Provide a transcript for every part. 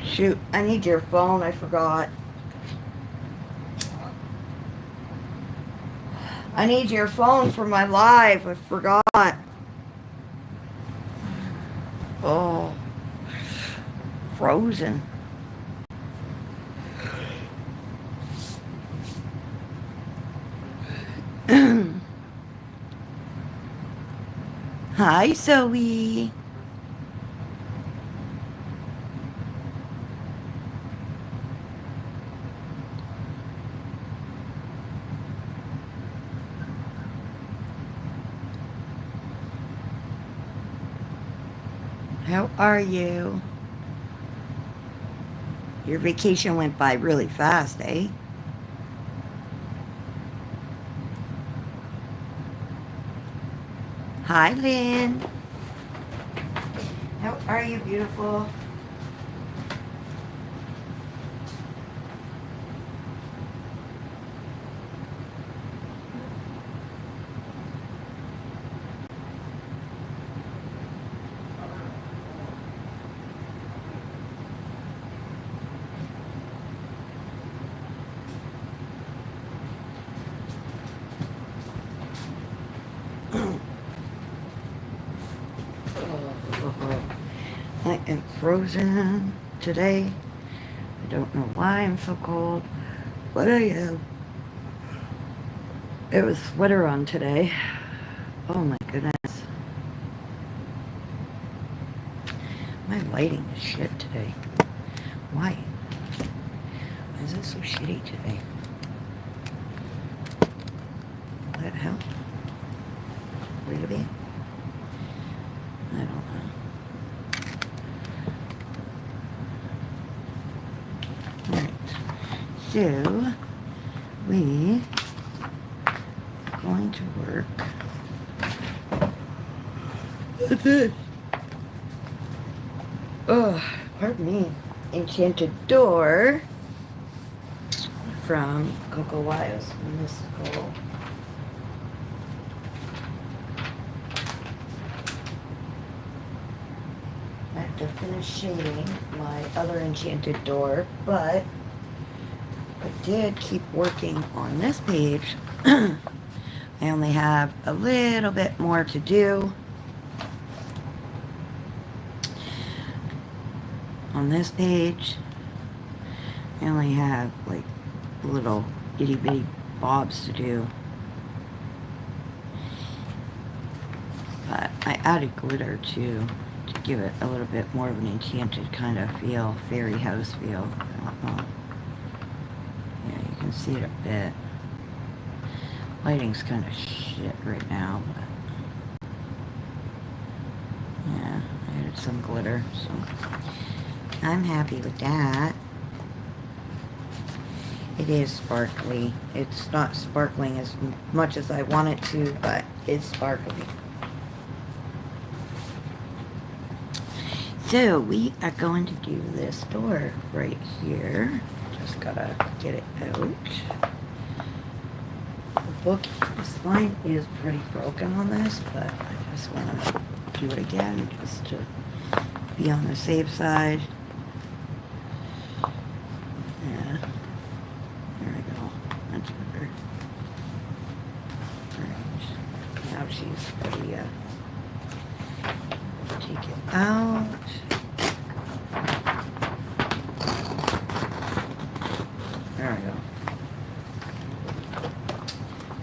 Shoot, I need your phone, I forgot. I need your phone for my live, I forgot. Oh, frozen. Hi, Zoe. How are you? Your vacation went by really fast, eh? Hi, Lynn. How are you, beautiful? I am frozen today. I don't know why I'm so cold, but I am. It was sweater on today. Oh my goodness. My lighting is shit today. Why? Why is it so shitty today? What the hell? Really? I don't know. Alright. So, we are going to work. Oh, pardon me. Enchanted Door from Coco Mystical. I have to finish shading my other Enchanted Door, but I did keep working on this page. I only have a little bit more to do on this page. I only have like little itty bitty bobs to do. But I added glitter to give it a little bit more of an enchanted kind of feel, fairy house feel. I don't know. Yeah, you can see it a bit. Lighting's kind of shit right now, but yeah, I added some glitter, so I'm happy with that. It is sparkly. It's not sparkling as much as I want it to, but it's sparkly. So we are going to do this door right here. Just gotta get it out. The book, this line is pretty broken on this, but I just want to do it again just to be on the safe side. Yeah. There we go. That's better. Alright. Now she's ready to take it out. There we go.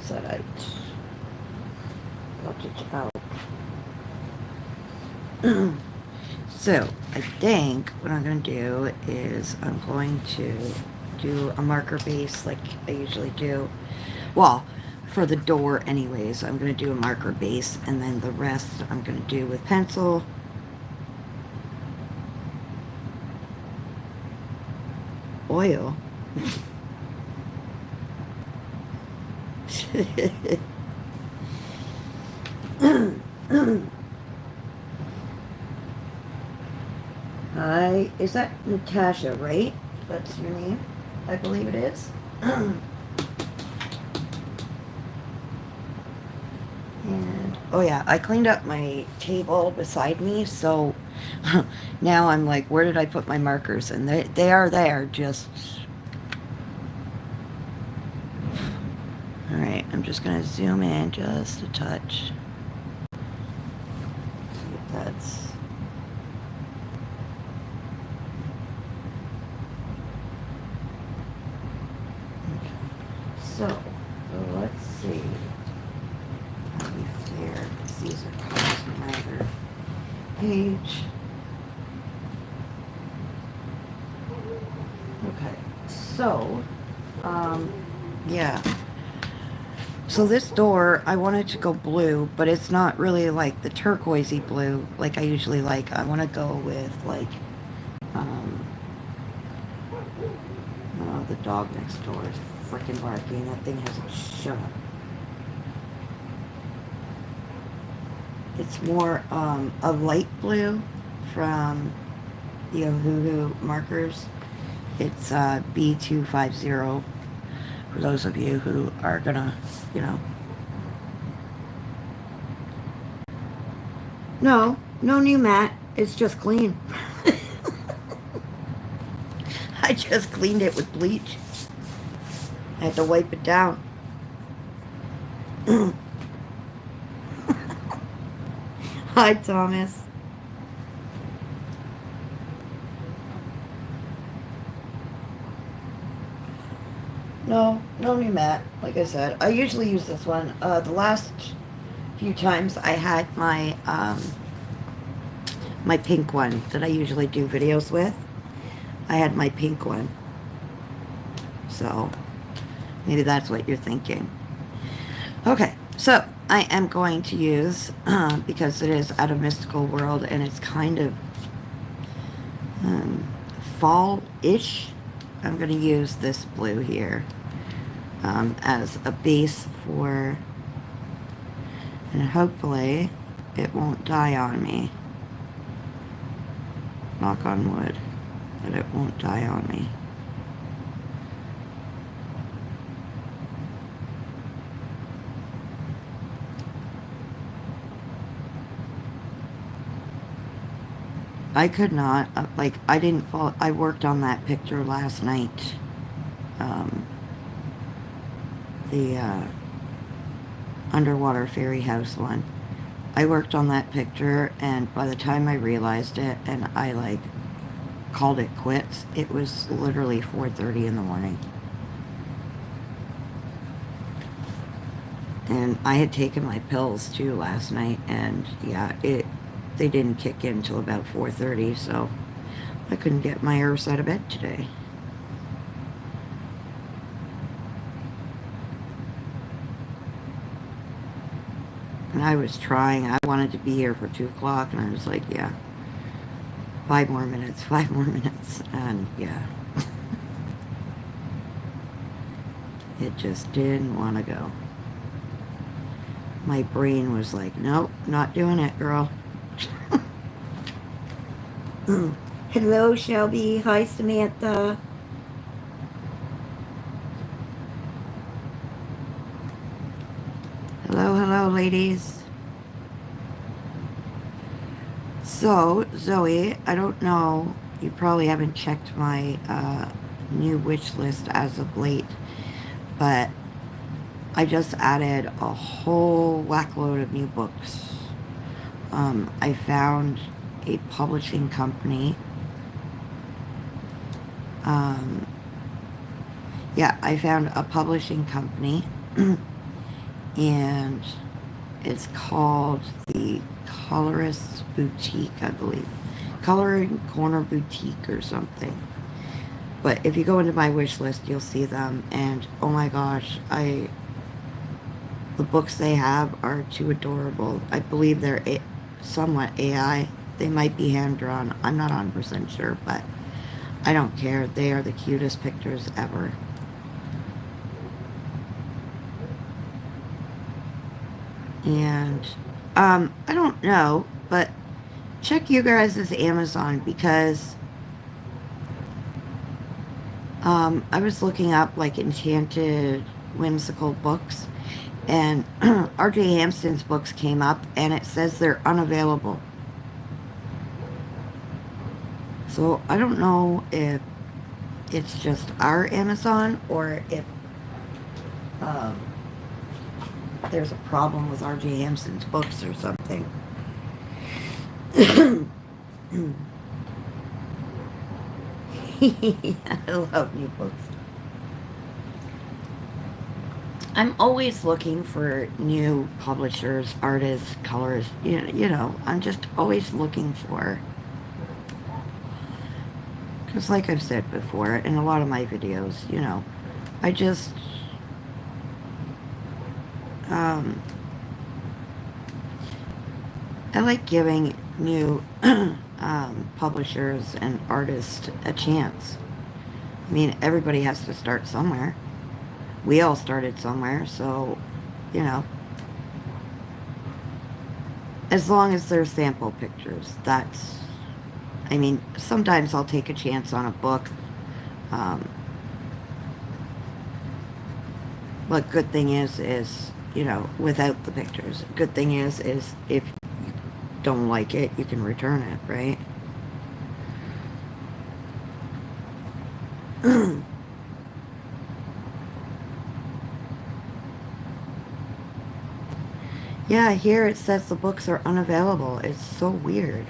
Set out. Got it out. So, I think what I'm going to do is I'm going to do a marker base like I usually do. Well, for the door anyways, I'm going to do a marker base, and then the rest I'm going to do with pencil. Oil. Hi, is that Natasha, right? That's your name? I believe it is. And, oh yeah, I cleaned up my table beside me, so now I'm like, where did I put my markers? And they are there, just... Alright, I'm just going to zoom in just a touch. See if that's... Okay. So let's see. I'll be fair, because these are colors from my other page. Okay, so, yeah. So this door, I wanted to go blue, but it's not really like the turquoisey blue like I usually like. I want to go with like, oh, the dog next door is freaking barking. That thing hasn't shut up. It's more a light blue from the Ohuhu markers. It's B250 for those of you who are gonna, you know. No new mat. It's just clean. I just cleaned it with bleach. I had to wipe it down. Hi, Thomas. No new mat. Like I said, I usually use this one. The last few times I had my my pink one that I usually do videos with. I had my pink one. So maybe that's what you're thinking. Okay, so I am going to use, because it is out of Mystical World and it's kind of fall-ish, I'm going to use this blue here as a base for, and hopefully it won't die on me. Knock on wood, that it won't die on me. I could not, like, I didn't fall, I worked on that picture last night. The underwater fairy house one. I worked on that picture, and by the time I realized it, and I, like, called it quits, it was literally 4:30 in the morning. And I had taken my pills, too, last night, and, yeah, they didn't kick in until about 4:30, so I couldn't get my nerves out of bed today. And I was trying. I wanted to be here for 2 o'clock, and I was like, yeah, 5 more minutes, 5 more minutes, and yeah. It just didn't want to go. My brain was like, nope, not doing it, girl. Hello, Shelby. Hi, Samantha. Hello, ladies. So, Zoe, I don't know, you probably haven't checked my new wish list as of late, but I just added a whole whackload of new books. I found a publishing company. Yeah, I found a publishing company and it's called the Colorist Boutique, I believe. Coloring Corner Boutique or something. But if you go into my wish list, you'll see them, and oh my gosh, the books they have are too adorable. I believe they're somewhat AI. They might be hand-drawn. I'm not 100% sure, but I don't care. They are the cutest pictures ever. And, I don't know, but check you guys' Amazon, because I was looking up, like, enchanted, whimsical books, And R.J. Hampson's books came up and it says they're unavailable. So I don't know if it's just our Amazon or if um, there's a problem with R.J. Hampson's books or something. I love new books. I'm always looking for new publishers, artists, colors. I'm just always looking for. Because like I've said before, in a lot of my videos, I just, I like giving new publishers and artists a chance. I mean, everybody has to start somewhere. We all started somewhere, so, you know, as long as they're sample pictures, I mean, sometimes I'll take a chance on a book. But good thing is, without the pictures. Good thing is if you don't like it, you can return it, right? Yeah, here it says the books are unavailable. It's so weird.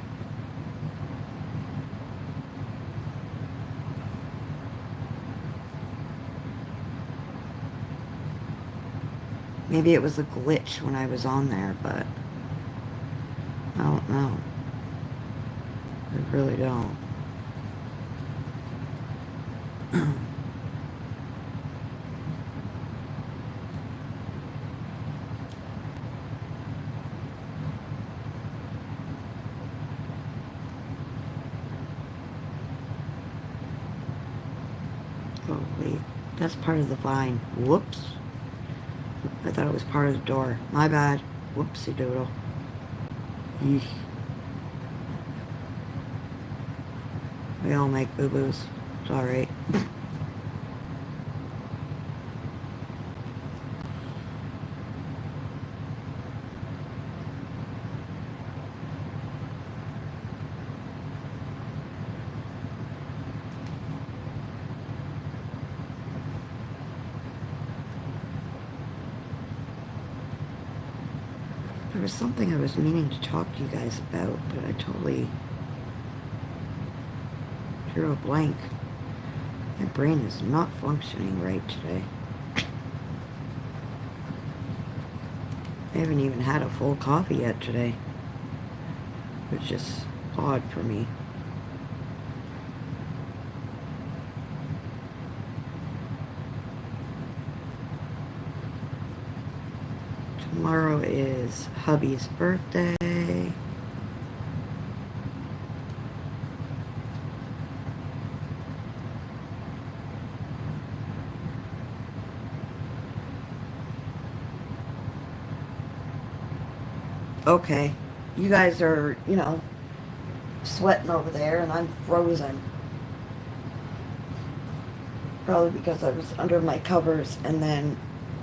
Maybe it was a glitch when I was on there, but I don't know. I really don't. Oh, wait. That's part of the vine. Whoops. I thought it was part of the door. My bad. Whoopsie doodle. Eesh. We all make boo-boos. It's alright. There was something I was meaning to talk to you guys about, but I totally drew a blank. My brain is not functioning right today. I haven't even had a full coffee yet today, which is odd for me. Tomorrow is hubby's birthday. Okay, you guys are, sweating over there and I'm frozen. Probably because I was under my covers and then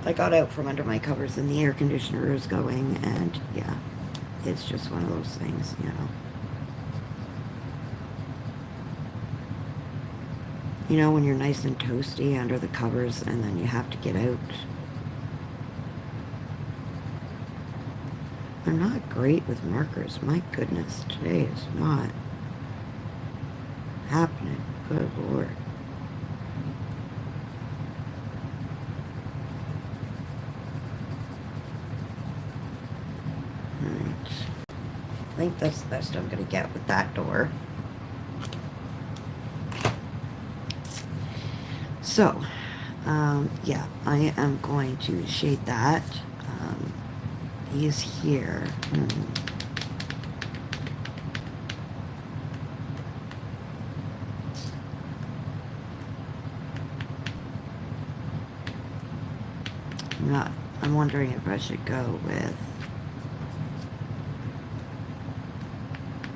I got out from under my covers and the air conditioner is going and yeah, it's just one of those things, when you're nice and toasty under the covers and then you have to get out. I'm not great with markers. My goodness, today is not happening. Good Lord. Alright. I think that's the best I'm going to get with that door. So, yeah, I am going to shade that. He is here. I'm wondering if I should go with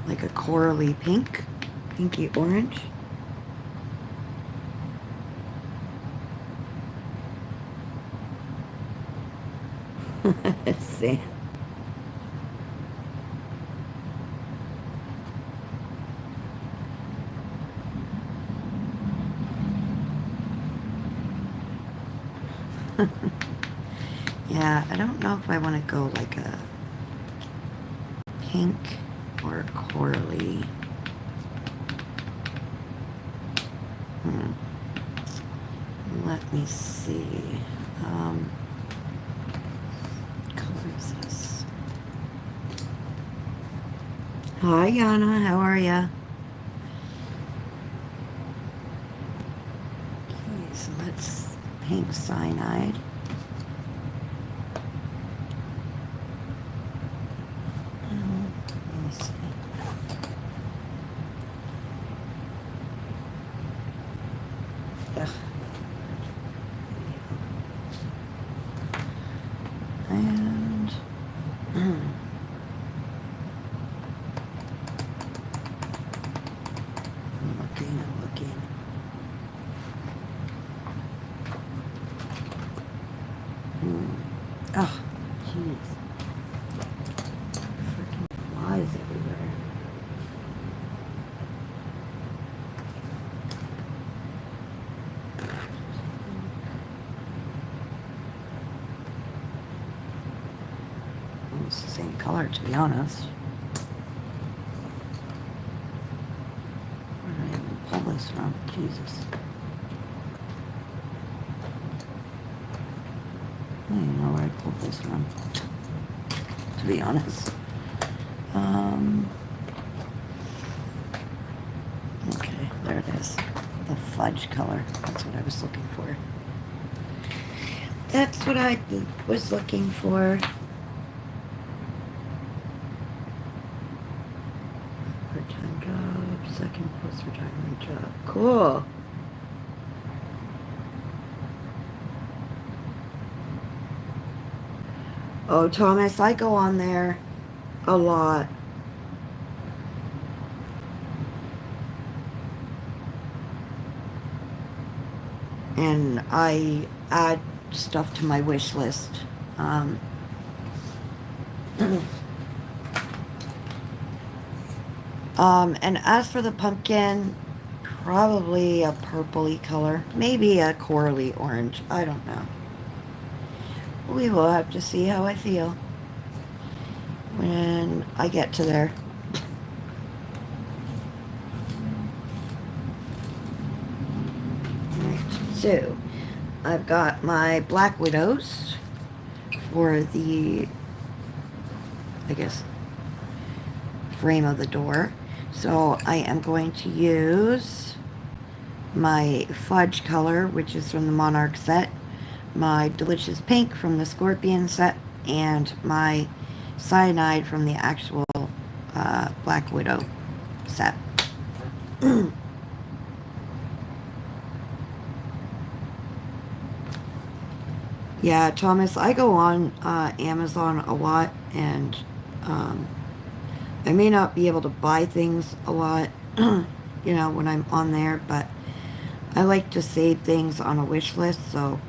like a corally pink, pinky orange. Let's see. Yeah, I don't know if I want to go like a pink or a corally. Let me see. What color is this? Hi, Yana. How are ya? Okay, so that's pink cyanide. Let me see. Ugh. And I'm looking. Oh, jeez. Freaking flies everywhere. Almost the same color, to be honest. Where did I even pull this from? Jesus. I don't even know where I pulled this from, to be honest. Okay, there it is. The fudge color. That's what I was looking for. That's what I was looking for. Part-time job, second post-retirement job. Cool. Oh, Thomas, I go on there a lot. And I add stuff to my wish list. And as for the pumpkin, probably a purpley color. Maybe a corally orange. I don't know. We will have to see how I feel when I get to there. Right, so I've got my black widows for the, I guess, frame of the door. So I am going to use my fudge color, which is from the Monarch set, my delicious pink from the Scorpion set, and my cyanide from the actual Black Widow set. Yeah, Thomas, I go on Amazon a lot, and I may not be able to buy things a lot, when I'm on there, but I like to save things on a wish list, so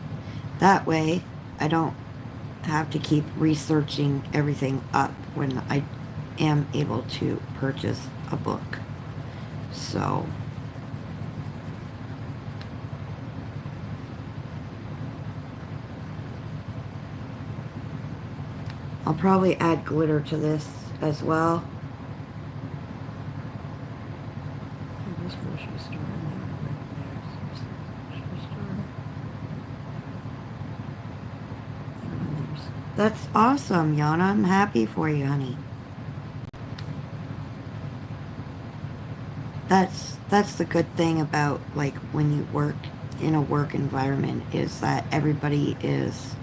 that way I don't have to keep researching everything up when I am able to purchase a book. So I'll probably add glitter to this as well. This grocery store in there, grocery store. That's awesome, Yana. I'm happy for you, honey. That's the good thing about like when you work in a work environment is that everybody is,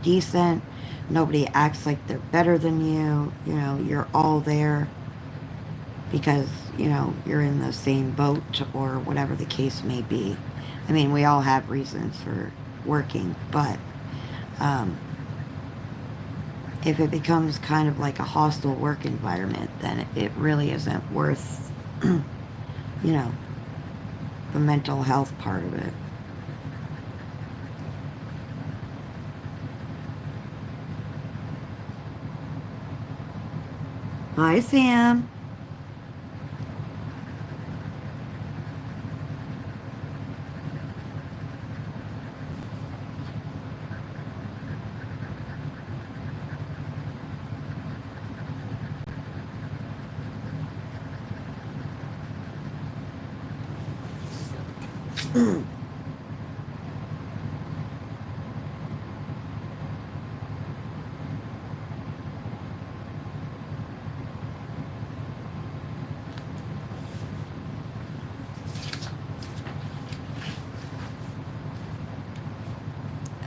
decent. Nobody acts like they're better than you. You're all there because, you're in the same boat or whatever the case may be. I mean, we all have reasons for working, but if it becomes kind of like a hostile work environment, then it really isn't worth, the mental health part of it. Hi, Sam.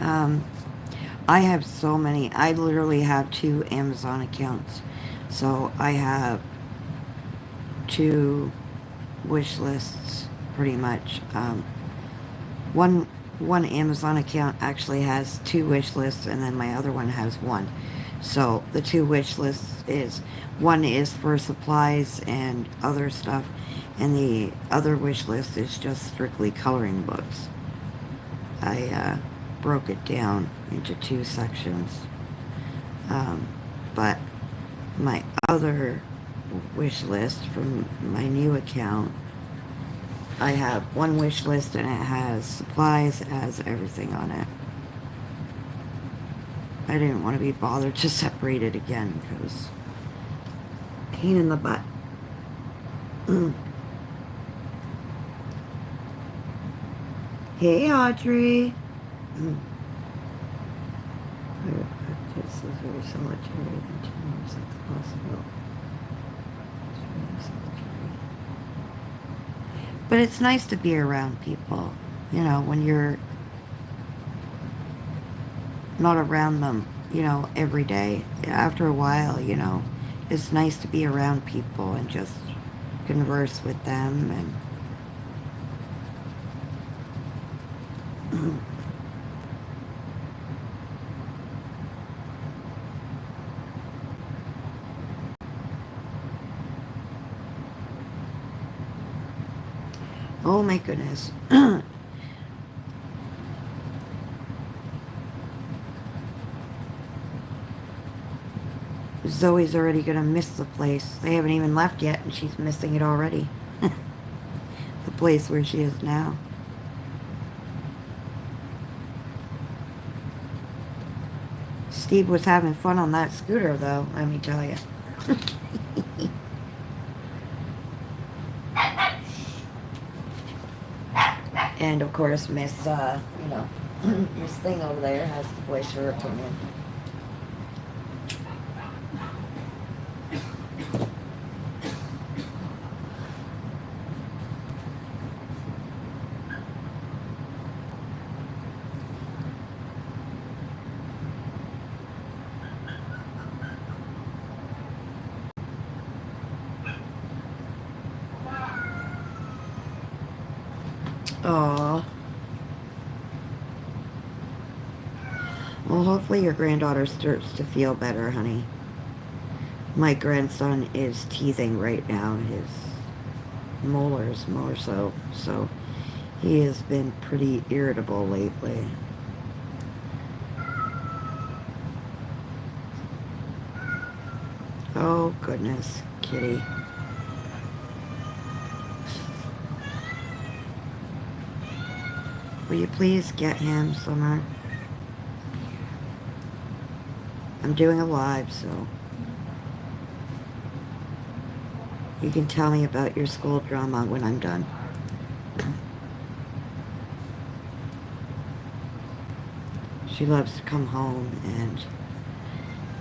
um, I have so many. I literally have two Amazon accounts. So I have two wish lists pretty much. One one Amazon account actually has two wish lists, and then my other one has one. So the two wish lists is one is for supplies and other stuff, and the other wish list is just strictly coloring books. I broke it down into two sections. Um, but my other wish list from my new account, I have one wish list and it has supplies, it has everything on it. I didn't want to be bothered to separate it again because pain in the butt. Hey, Audrey. This is very solitary and teams at the hospital. It's really solitary. But it's nice to be around people, you know, when you're not around them, you know, every day. After a while, you know, it's nice to be around people and just converse with them and oh my goodness. Zoe's already gonna miss the place. They haven't even left yet and she's missing it already. The place where she is now. Steve was having fun on that scooter though, let me tell you. And of course Miss you know, Miss Thing over there has to voice her opinion. Aww. Well, hopefully your granddaughter starts to feel better, honey. My grandson is teething right now. His molars more so. So he has been pretty irritable lately. Oh, goodness, kitty. Will you please get him, Summer? I'm doing a live, so you can tell me about your school drama when I'm done. She loves to come home and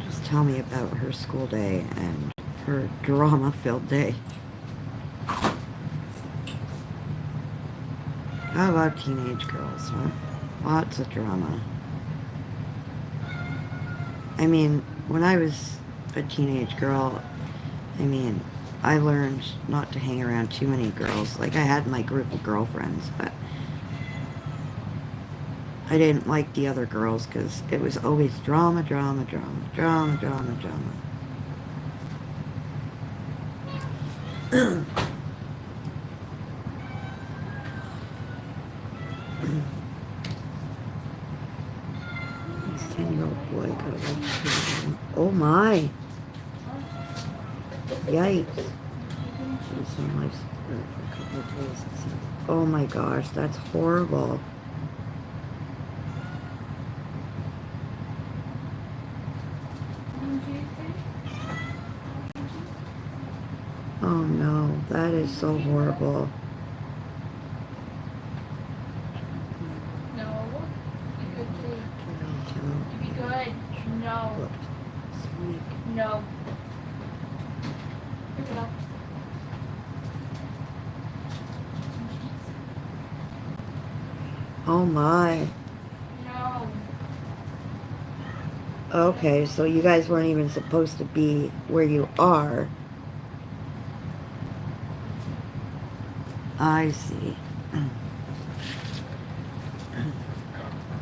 just tell me about her school day and her drama-filled day. I love teenage girls, huh? Lots of drama. I mean, when I was a teenage girl, I mean, I learned not to hang around too many girls. Like, I had my group of girlfriends, but I didn't like the other girls because it was always drama, drama, drama, drama, drama, drama. This 10-year-old boy got a registration. Oh my! Yikes. She's on life support for a couple of days. Oh my gosh, that's horrible. Oh no, that is so horrible. No. You could be. You be good. No. No. Pick it up. Oh my. No. Okay, so you guys weren't even supposed to be where you are. I see.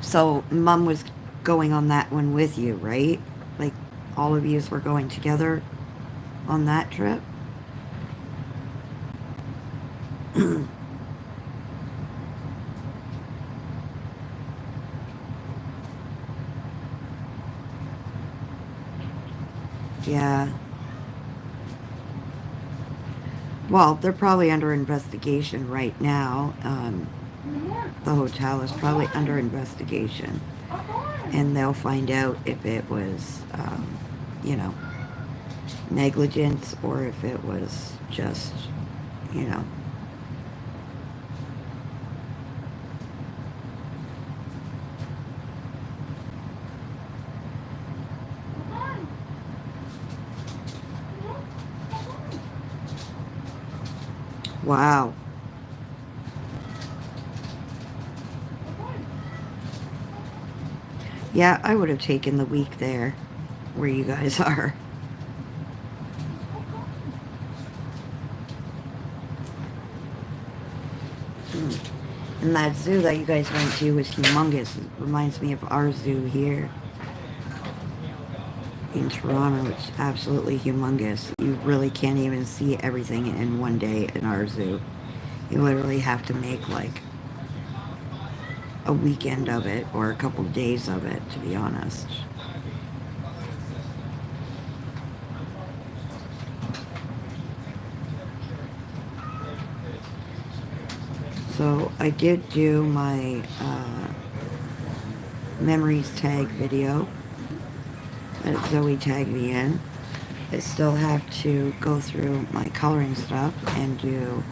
So Mom was going on that one with you, right? Like all of yous were going together on that trip? Yeah. Well, they're probably under investigation right now. The hotel is probably under investigation. And they'll find out if it was, you know, negligence or if it was just, you know. Wow. Yeah, I would have taken the week there where you guys are. And that zoo that you guys went to was humongous. It reminds me of our zoo here in Toronto. It's absolutely humongous. You really can't even see everything in one day in our zoo. You literally have to make like a weekend of it or a couple days of it, to be honest. So I did do my memories tag video that Zoe tagged me in. I still have to go through my coloring stuff and do,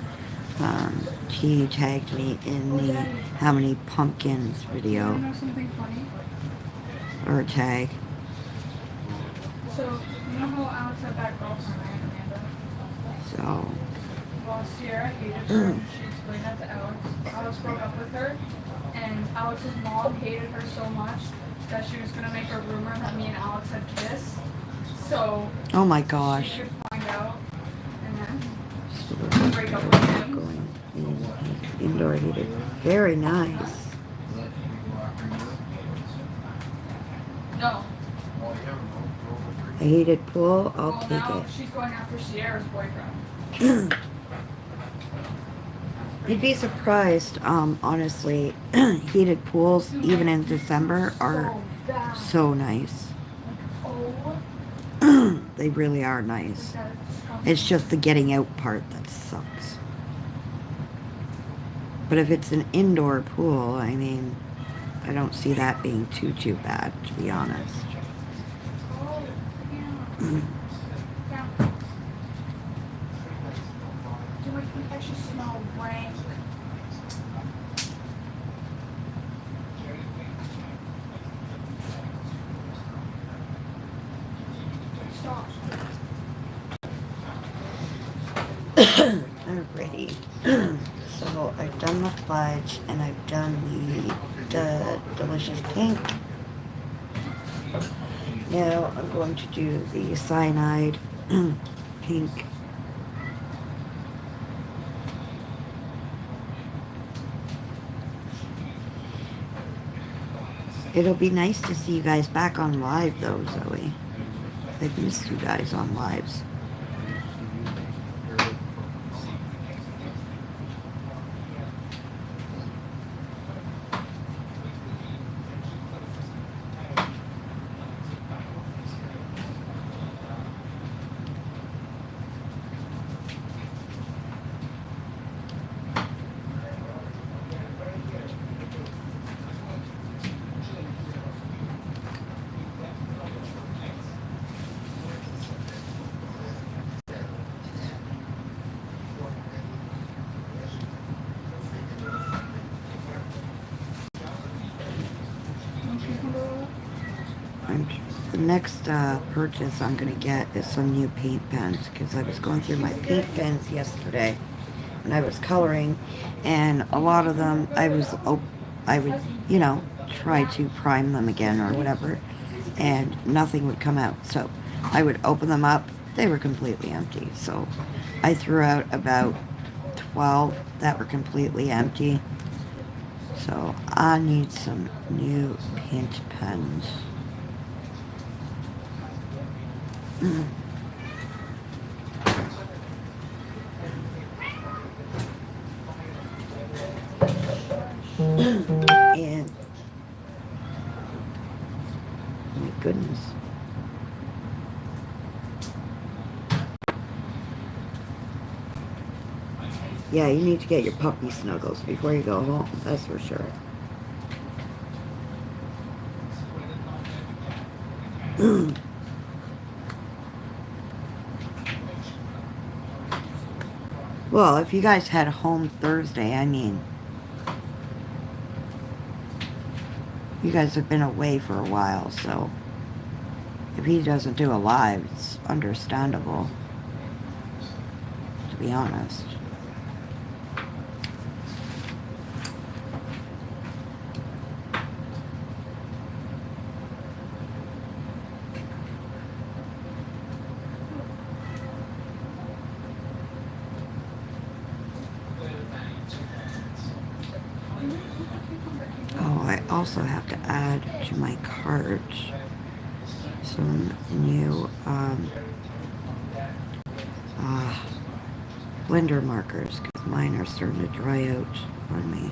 he tagged me in the how many pumpkins video. You know something funny? Or tag. So, you know how Alex had that girlfriend, right, Amanda? So. Well, Sierra hated her, and she explained that to Alex. Alex broke up with her, and Alex's mom hated her so much that she was going to make a rumor that me and Alex had kissed. So, oh my gosh. She could find out, and then break up with him. Going in, indoor heated. Very nice. No. A heated pool, I'll Well, take now it. she's going after Sierra's boyfriend. You'd be surprised, honestly, heated pools, even in December, are so nice. They really are nice. It's just the getting out part that sucks. But if it's an indoor pool, I mean, I don't see that being too bad, to be honest. Do I actually smell rank? Stop. Alrighty. So I've done the fudge and I've done the delicious pink. Now I'm going to do the cyanide pink. It'll be nice to see you guys back on live though, Zoe. I've missed you guys on lives. next purchase I'm going to get is some new paint pens, because I was going through my paint pens yesterday and I was coloring, and a lot of them I would, you know, try to prime them again or whatever, and nothing would come out. So I would open them up, they were completely empty. So I threw out about 12 that were completely empty. So I need some new paint pens. And my goodness. Yeah, you need to get your puppy snuggles before you go home, that's for sure. Well, if you guys had home Thursday, I mean, you guys have been away for a while, so if he doesn't do a live, it's understandable, to be honest. Oh, I also have to add to my cart some new blender markers, because mine are starting to dry out on me.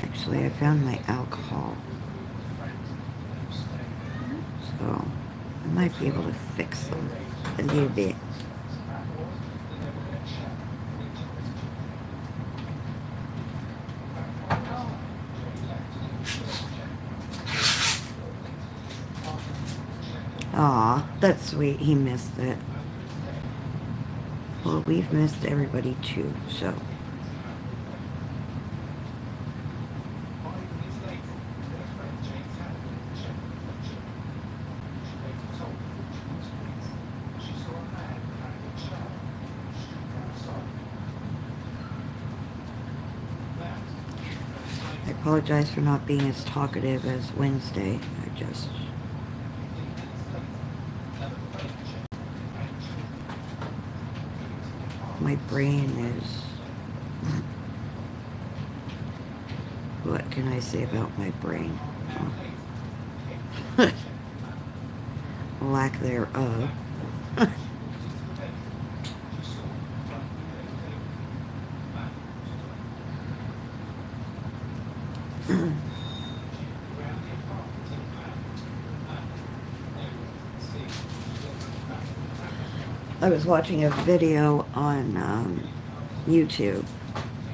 Actually, I found my alcohol, so I might be able to fix them a little bit. Aw, that's sweet. He missed it. Well, we've missed everybody too, so. I apologize for not being as talkative as Wednesday. My brain is... What can I say about my brain? Lack thereof. I was watching a video on YouTube,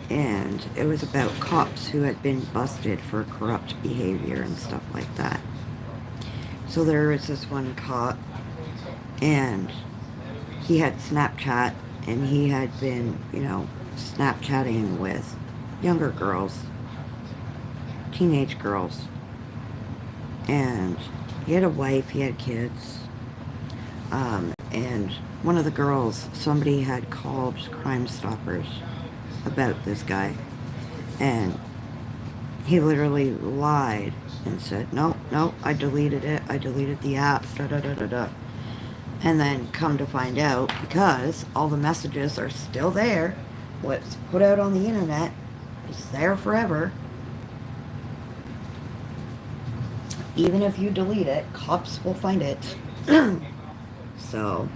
and it was about cops who had been busted for corrupt behavior and stuff like that. So there was this one cop, and he had Snapchat, and he had been, you know, Snapchatting with younger girls, teenage girls, and he had a wife, he had kids, and one of the girls, somebody had called Crime Stoppers about this guy, and he literally lied and said, no, I deleted it, I deleted the app, da-da-da-da-da. And then come to find out, because all the messages are still there, what's put out on the internet is there forever. Even if you delete it, cops will find it. So,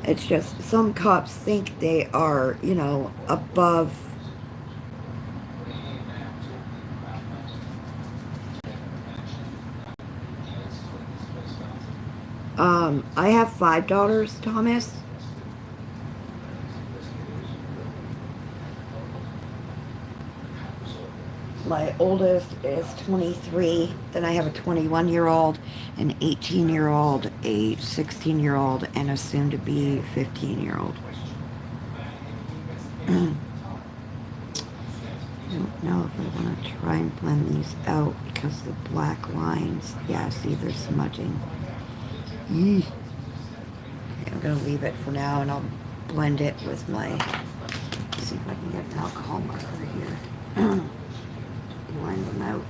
it's just some cops think they are, you know, above. I have 5 daughters, Thomas. My oldest is 23. Then I have a 21-year-old, an 18-year-old, a 16-year-old, and a soon-to-be 15-year-old. I don't know if I want to try and blend these out because the black lines, yeah, see, they're smudging. Okay, I'm going to leave it for now, and I'll blend it with my, see if I can get an alcohol marker here. Blend them out.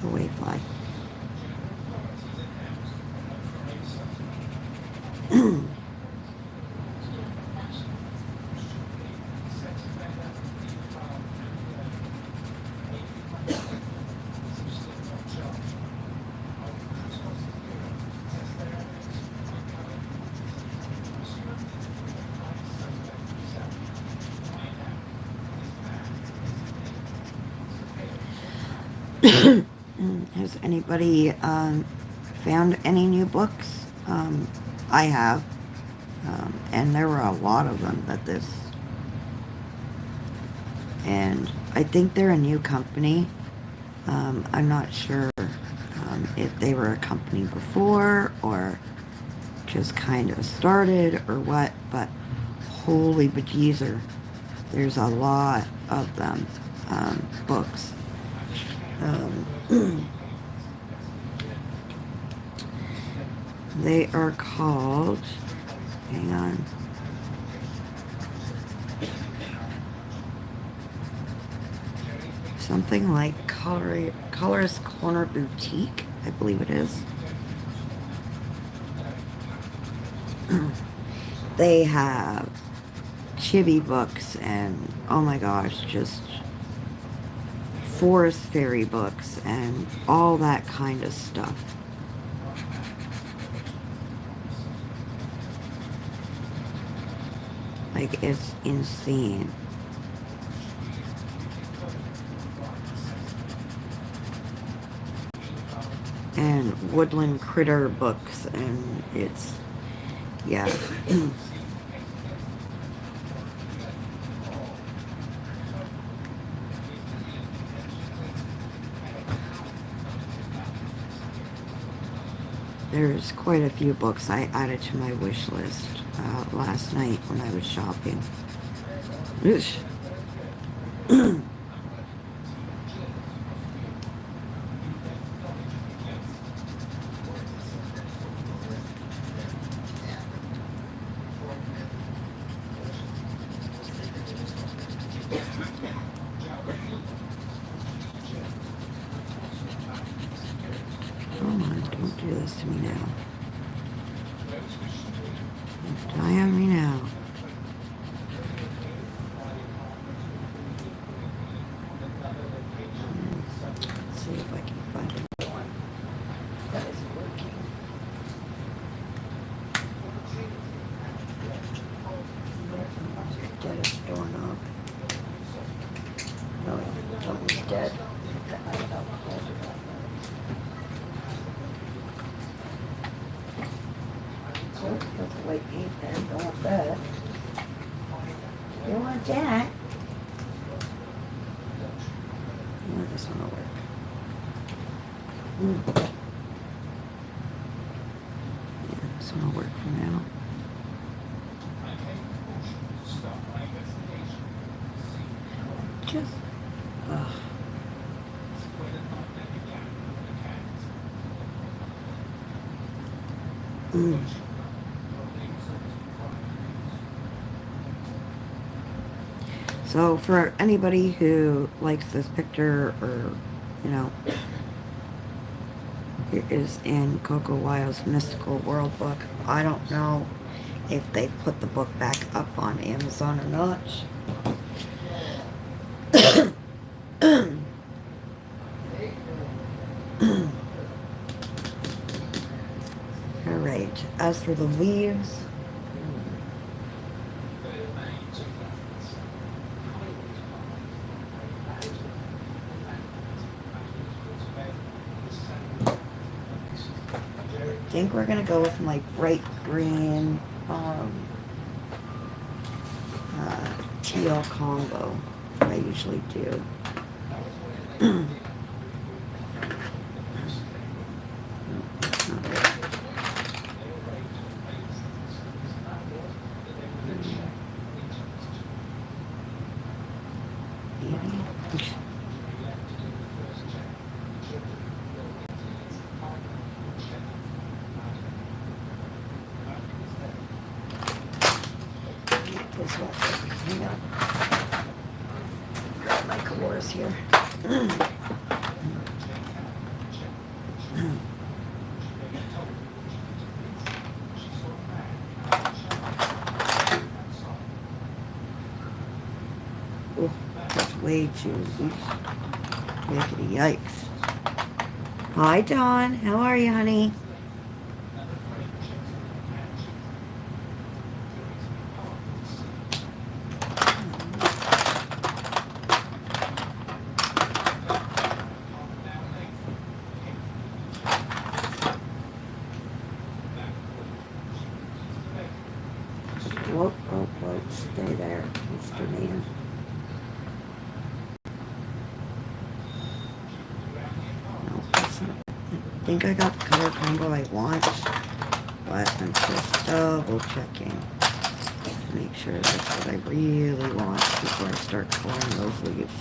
Away fly. Has anybody found any new books? I have, and there were a lot of them and I think they're a new company. I'm not sure if they were a company before or just kind of started or what, but holy bejeezer, there's a lot of them, books. They are called, hang on, something like Colorist Corner Boutique, I believe it is. They have chibi books and, oh my gosh, just forest fairy books and all that kind of stuff. Like, it's insane. And woodland critter books, and it's, yeah. There's quite a few books I added to my wish list last night when I was shopping. Oosh. Come on, don't do this to me now. Don't die on me now. Let's see if I can find it. That is working. Dead as a doorknob. No, don't be dead. Oh, that's a white paint pen. Don't want that. You don't want that. Yeah, this one will work. Yeah, this one will work for now. Just, ugh. So for anybody who likes this picture, or, you know, it is in Coco Wild's Mystical World book. I don't know if they put the book back up on Amazon or not. for the leaves. I think we're gonna go with my bright green teal combo. I usually do. No, that's not it. Maybe. This one. Hang on. Grab my colors here. Oh, that's way too. Yakety yikes. Hi, Dawn. How are you, honey? Whoa, whoa, whoa. Stay there, Mr. Man. No, that's not. I think I got the color combo I want, but I'm just double checking to make sure that's what I really want before I start coloring those leaves.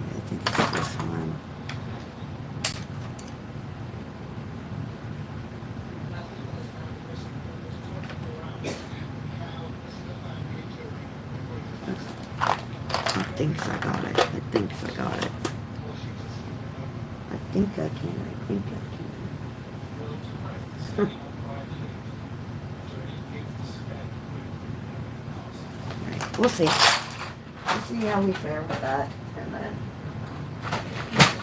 I think it's this one. I think I got it. I think I got it. I think I can. I think I can. Alright, we'll see. We'll see how we fare with that, and then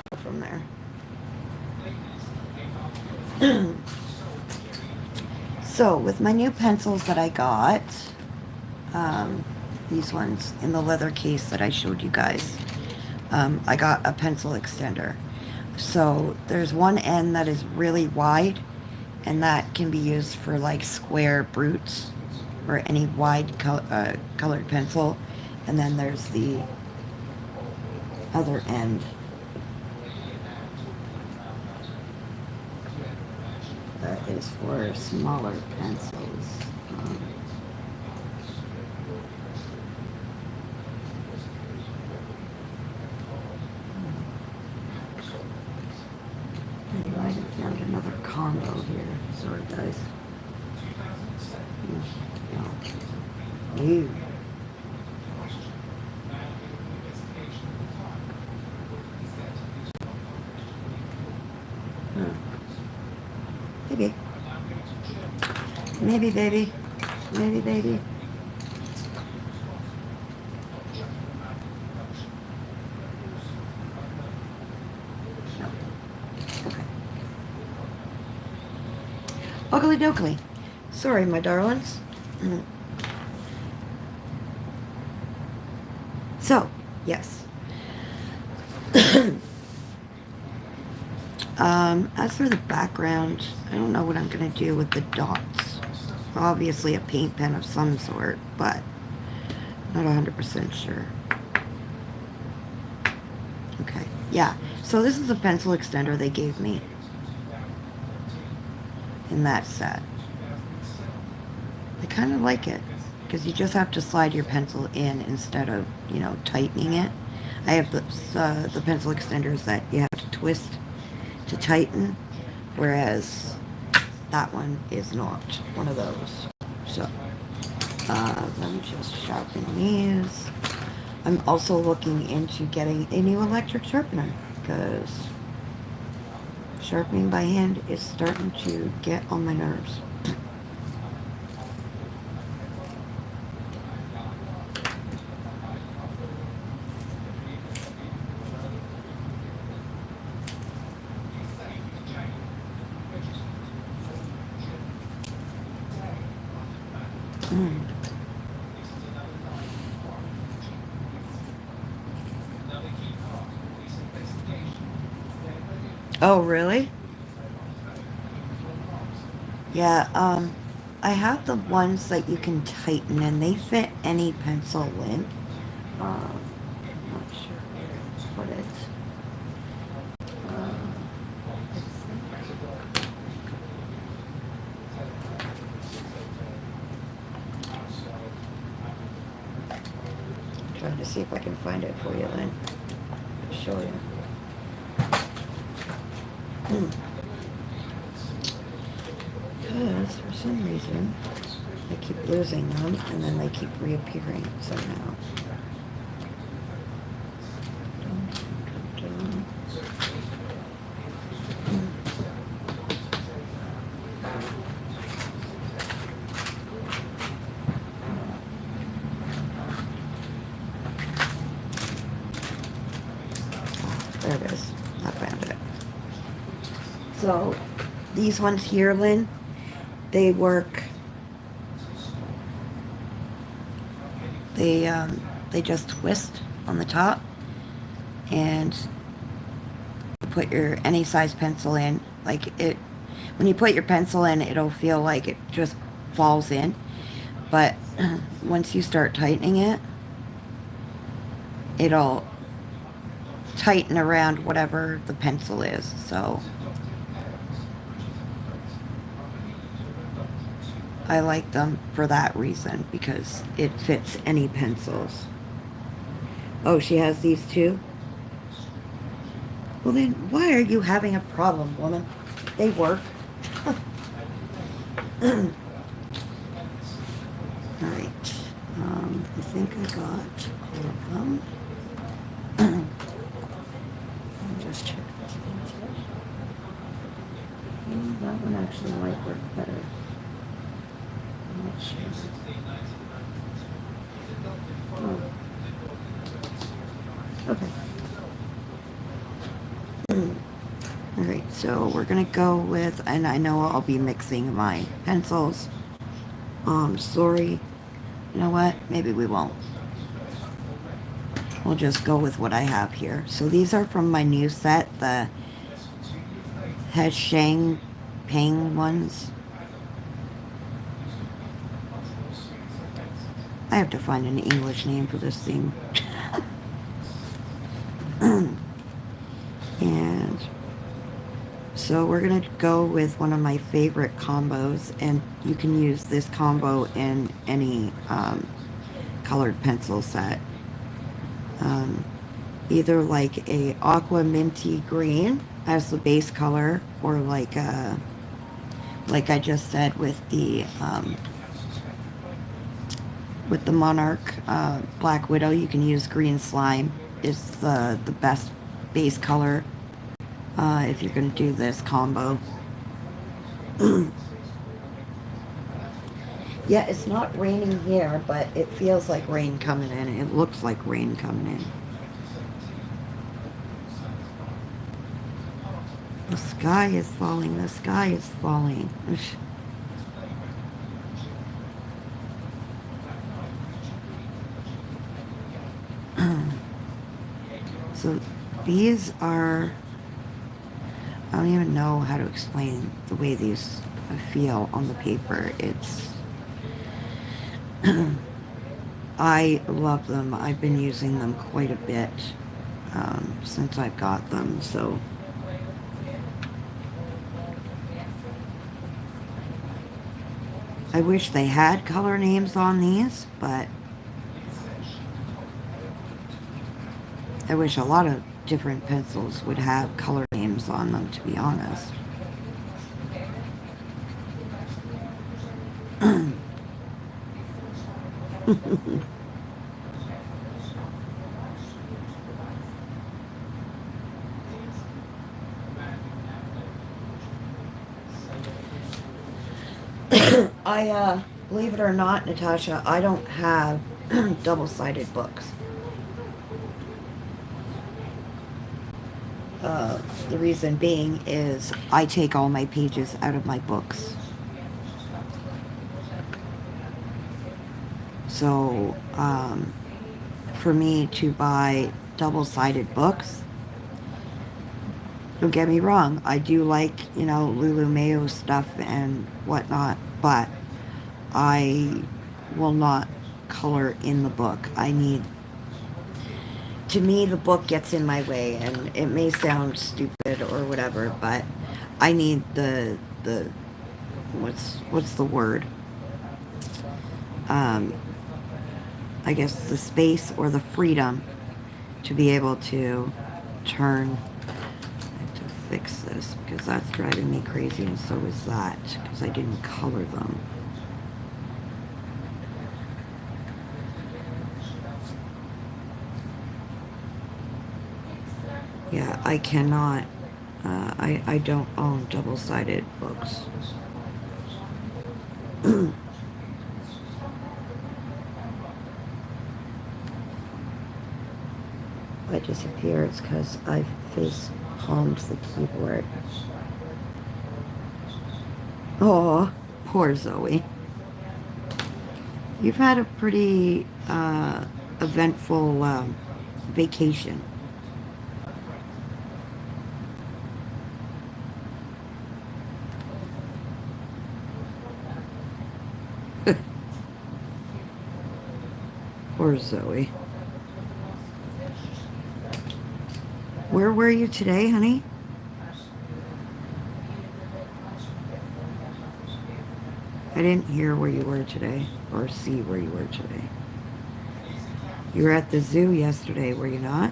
go from there. So, with my new pencils that I got, these ones in the leather case that I showed you guys, I got a pencil extender. So, there's one end that is really wide, and that can be used for like square brutes or any wide colored pencil. And then there's the other end that is for smaller pencils. I might have found another combo here. Sorry, guys. No. Ew. Maybe. Maybe, baby. Maybe, baby. No. Okay. Ugly dokley. Sorry, my darlings. So, yes. As for the background, I don't know what I'm going to do with the dots. Obviously a paint pen of some sort, but not 100% sure. Okay, yeah. So this is a pencil extender they gave me in that set. I kind of like it because you just have to slide your pencil in instead of, you know, tightening it. I have the pencil extenders that you have to twist to tighten, whereas that one is not one of those. So let me just sharpen these. I'm also looking into getting a new electric sharpener because Sharpening by hand is starting to get on my nerves. Mm. Oh, really? Yeah, I have the ones that you can tighten and they fit any pencil length. I'm not sure where to put it. Trying to see if I can find it for you then. Show you. Because for some reason I keep losing them and then they keep reappearing somehow. There it is. I found it. So these ones here, Lynn, they work. They just twist on the top, and put your any size pencil in. Like it, when you put your pencil in, it'll feel like it just falls in. But once you start tightening it, it'll tighten around whatever the pencil is. So I like them for that reason because it fits any pencils. Oh, she has these too? Well then, why are you having a problem, woman? They work. Alright. I think I got all of them. Let me just check this one. That one actually might work better. I'm not sure. Oh. Okay. Alright, so we're gonna go with, and I know I'll be mixing my pencils. Sorry. You know what? Maybe we won't. We'll just go with what I have here. So these are from my new set, the Heshang Ping ones. I have to find an English name for this thing. And so we're going to go with one of my favorite combos, and you can use this combo in any colored pencil set. Either like a aqua minty green as the base color, or like I just said with the Monarch Black Widow, you can use green slime. It's the best base color if you're going to do this combo. Yeah, it's not raining here, but it feels like rain coming in. It looks like rain coming in. The sky is falling. The sky is falling. So these are, I don't even know how to explain the way these feel on the paper. It's, I love them. I've been using them quite a bit since I've got them. So I wish they had color names on these, but I wish a lot of different pencils would have color names on them, to be honest. Believe it or not, Natasha, I don't have double-sided books. The reason being is I take all my pages out of my books. So, for me to buy double-sided books, don't get me wrong, I do like, Lulu Mayo stuff and whatnot, but I will not color in the book. To me, the book gets in my way, and it may sound stupid or whatever, but I need the what's the word? Um, I guess the space or the freedom to be able to turn. I have to fix this because that's driving me crazy, and so is that because I didn't color them. Yeah, I cannot. I don't own double-sided books. If I disappear, it's because I face palmed the keyboard. Oh, poor Zoe. You've had a pretty eventful vacation. Poor Zoe. Where were you today, honey? I didn't hear where you were today or see where you were today. You were at the zoo yesterday, were you not?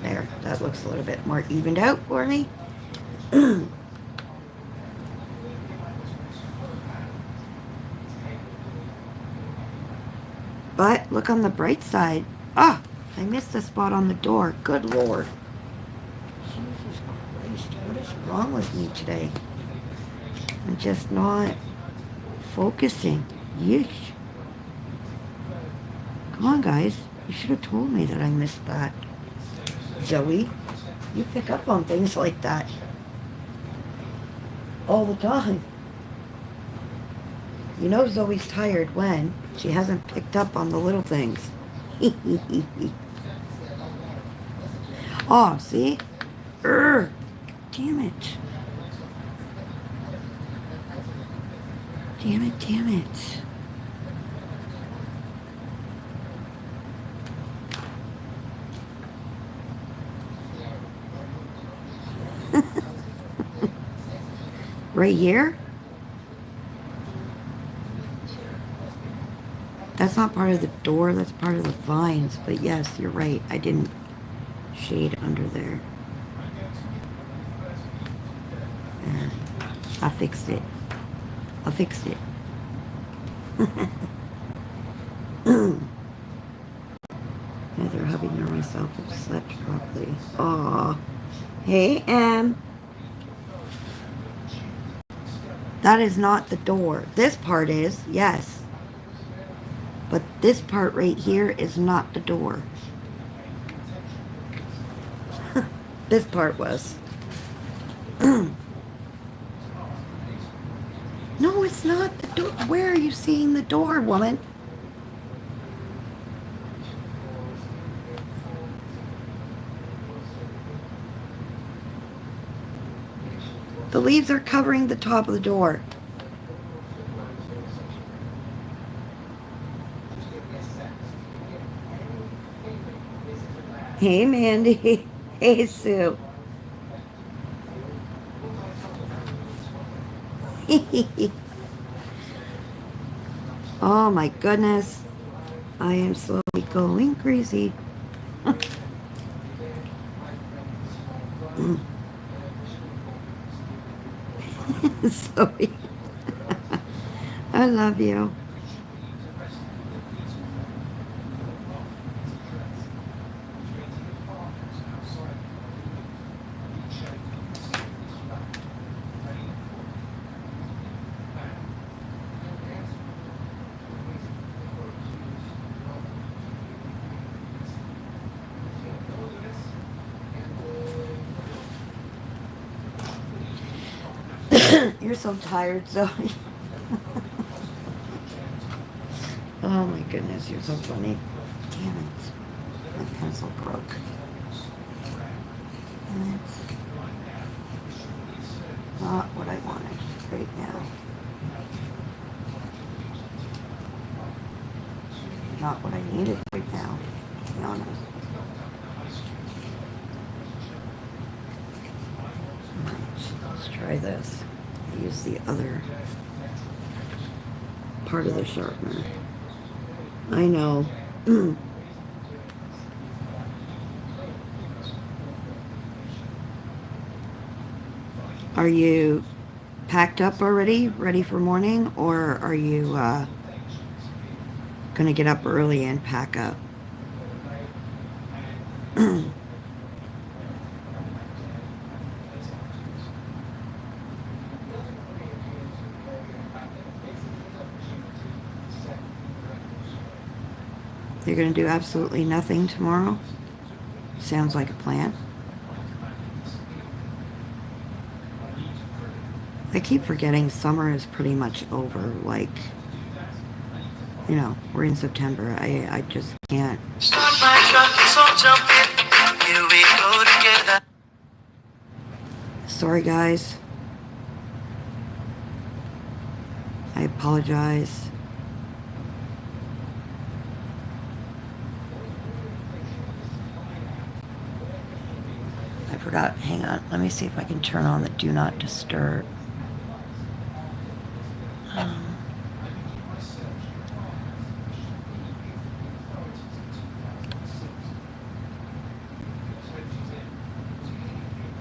There, that looks a little bit more evened out for me. But look on the bright side. Ah, I missed a spot on the door. Good Lord. Jesus Christ, what is wrong with me today? I'm just not focusing. Yeesh. Come on, guys. You should have told me that I missed that. Zoe, you pick up on things like that all the time. You know Zoe's tired when she hasn't picked up on the little things. Oh, see? Damn it. Damn it, damn it. Right here? That's not part of the door, that's part of the vines. But yes, you're right. I didn't shade under there. And I fixed it. I fixed it. Neither hubby nor myself have slept properly. Aw. Hey, Em. That is not the door. This part is, yes. But this part right here is not the door. This part was. No, it's not the door. Where are you seeing the door, woman? The leaves are covering the top of the door. Hey, Mandy. Hey, Sue. Oh my goodness. I am slowly going crazy. Sorry. I love you. You're so tired, Zoe. Oh my goodness, you're so funny. Damn it. My pencil broke. And it's not what I wanted right now. Not what I needed right now, to be honest. Alright, let's try this. I use the other part of the sharpener. I know. Are you packed up already, ready for morning, or are you gonna get up early and pack up? You're gonna do absolutely nothing tomorrow? Sounds like a plan. I keep forgetting summer is pretty much over. Like, you know, we're in September. I just can't. Start my truck, so jump in. Here we go together. Sorry, guys. I apologize. I forgot. Hang on. Let me see if I can turn on the Do Not Disturb.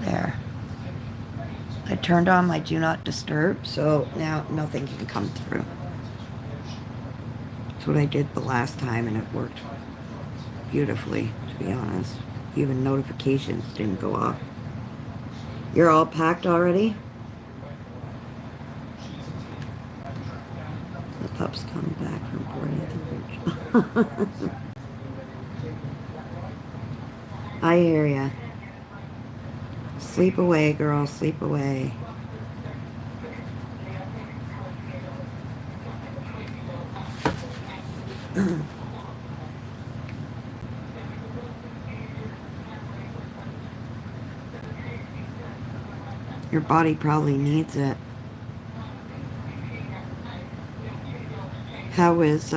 There. I turned on my Do Not Disturb, so now nothing can come through. That's what I did the last time, and it worked beautifully, to be honest. Even notifications didn't go off. You're all packed already? The pups come back from boarding at the bridge. I hear ya. Sleep away, girl. Sleep away. Your body probably needs it. How is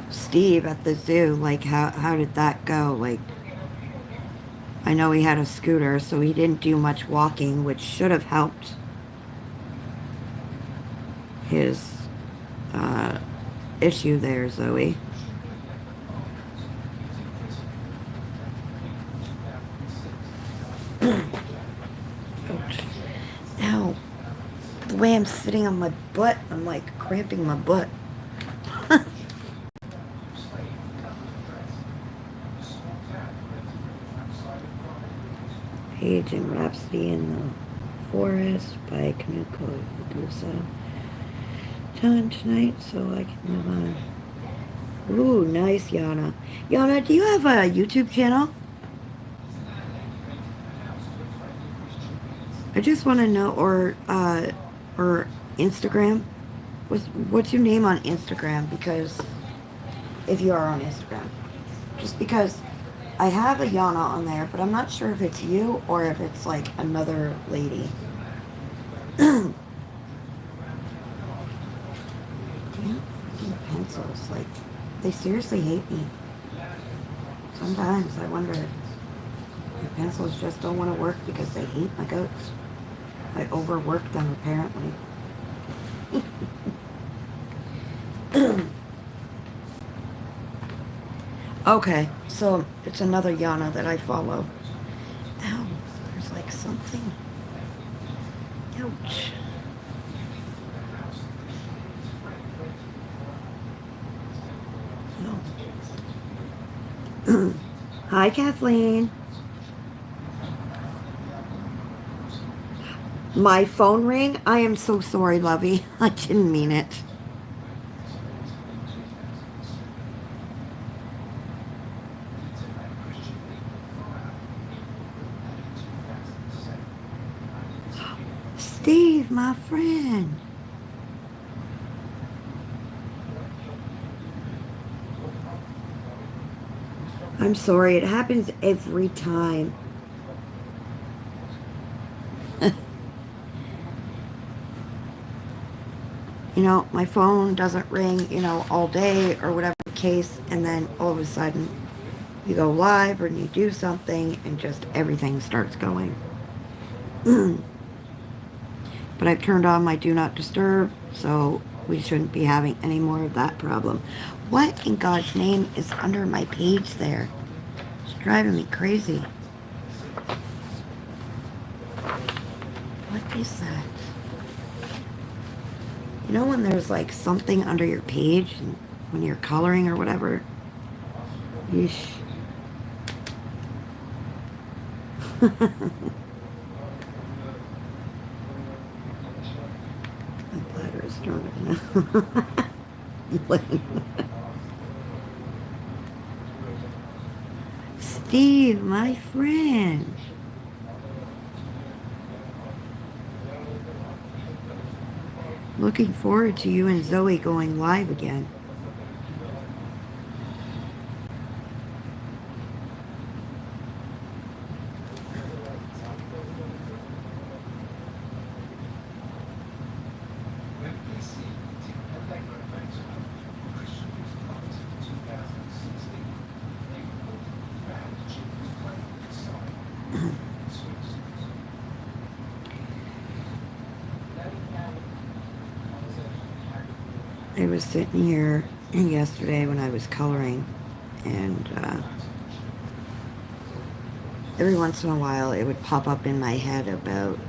Steve at the zoo? Like, how did that go? Like, I know he had a scooter, so he didn't do much walking, which should have helped his issue there, Zoe. Ow. The way I'm sitting on my butt, I'm like cramping my butt. Page and Rhapsody in the Forest by Coco. Done tonight, so I can move on. Ooh, nice, Yana. Yana, do you have a YouTube channel? I just want to know, or Instagram. What's your name on Instagram? Because if you are on Instagram, just because I have a Yana on there, but I'm not sure if it's you or if it's like another lady. Damn freaking pencils! Like, they seriously hate me. Sometimes I wonder if my pencils just don't want to work because they hate my goats. I overworked them, apparently. Okay, so it's another Yana that I follow. Ow, there's like something. Ouch. No. Hi, Kathleen. My phone rang? I am so sorry, Lovey. I didn't mean it. Steve, my friend. I'm sorry, it happens every time. My phone doesn't ring, all day or whatever the case, and then all of a sudden you go live or you do something and just everything starts going. But I've turned on my do not disturb, so we shouldn't be having any more of that problem. What in God's name is under my page there? It's driving me crazy. What is that? When there's like something under your page when you're coloring or whatever? Yeesh. My bladder is stronger now. Steve, my friend. Looking forward to you and Zoe going live again. I was sitting here yesterday when I was coloring, and every once in a while it would pop up in my head about,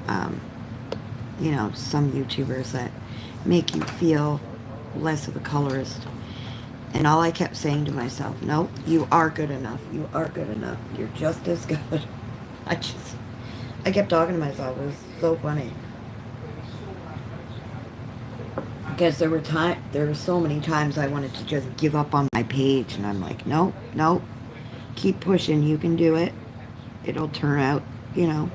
some YouTubers that make you feel less of a colorist. And all I kept saying to myself, no, you are good enough. You are good enough. You're just as good. I kept talking to myself. It was so funny. Because there were so many times I wanted to just give up on my page, and I'm like, no, keep pushing. You can do it. It'll turn out, because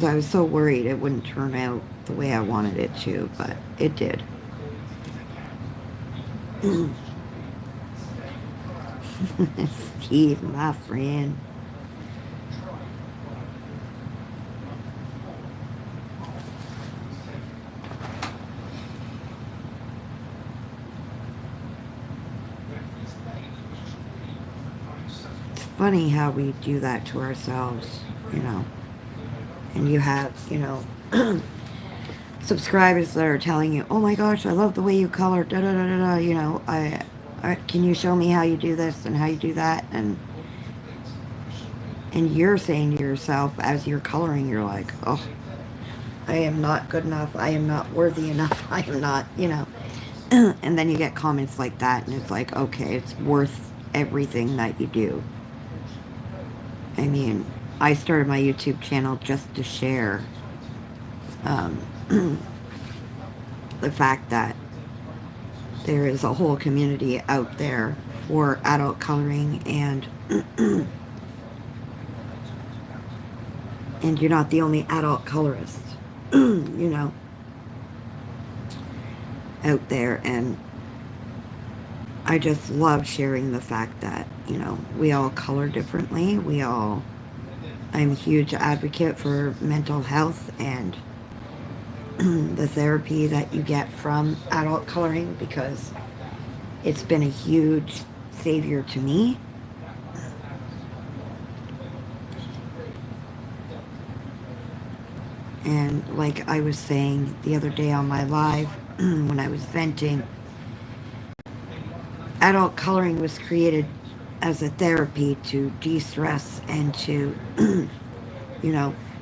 I was so worried it wouldn't turn out the way I wanted it to, but it did. Steve, my friend. Funny how we do that to ourselves, and you have, subscribers that are telling you, oh my gosh, I love the way you color, da da da da da, I can you show me how you do this and how you do that, and you're saying to yourself as you're coloring, you're like, oh, I am not good enough, I am not worthy enough, I am not, and then you get comments like that, and it's like, okay, it's worth everything that you do. I mean, I started my YouTube channel just to share the fact that there is a whole community out there for adult coloring, and and you're not the only adult colorist, out there. And I just love sharing the fact that, we all color differently. I'm a huge advocate for mental health and the therapy that you get from adult coloring, because it's been a huge savior to me. And like I was saying the other day on my live, when I was venting, adult coloring was created as a therapy to de-stress and to,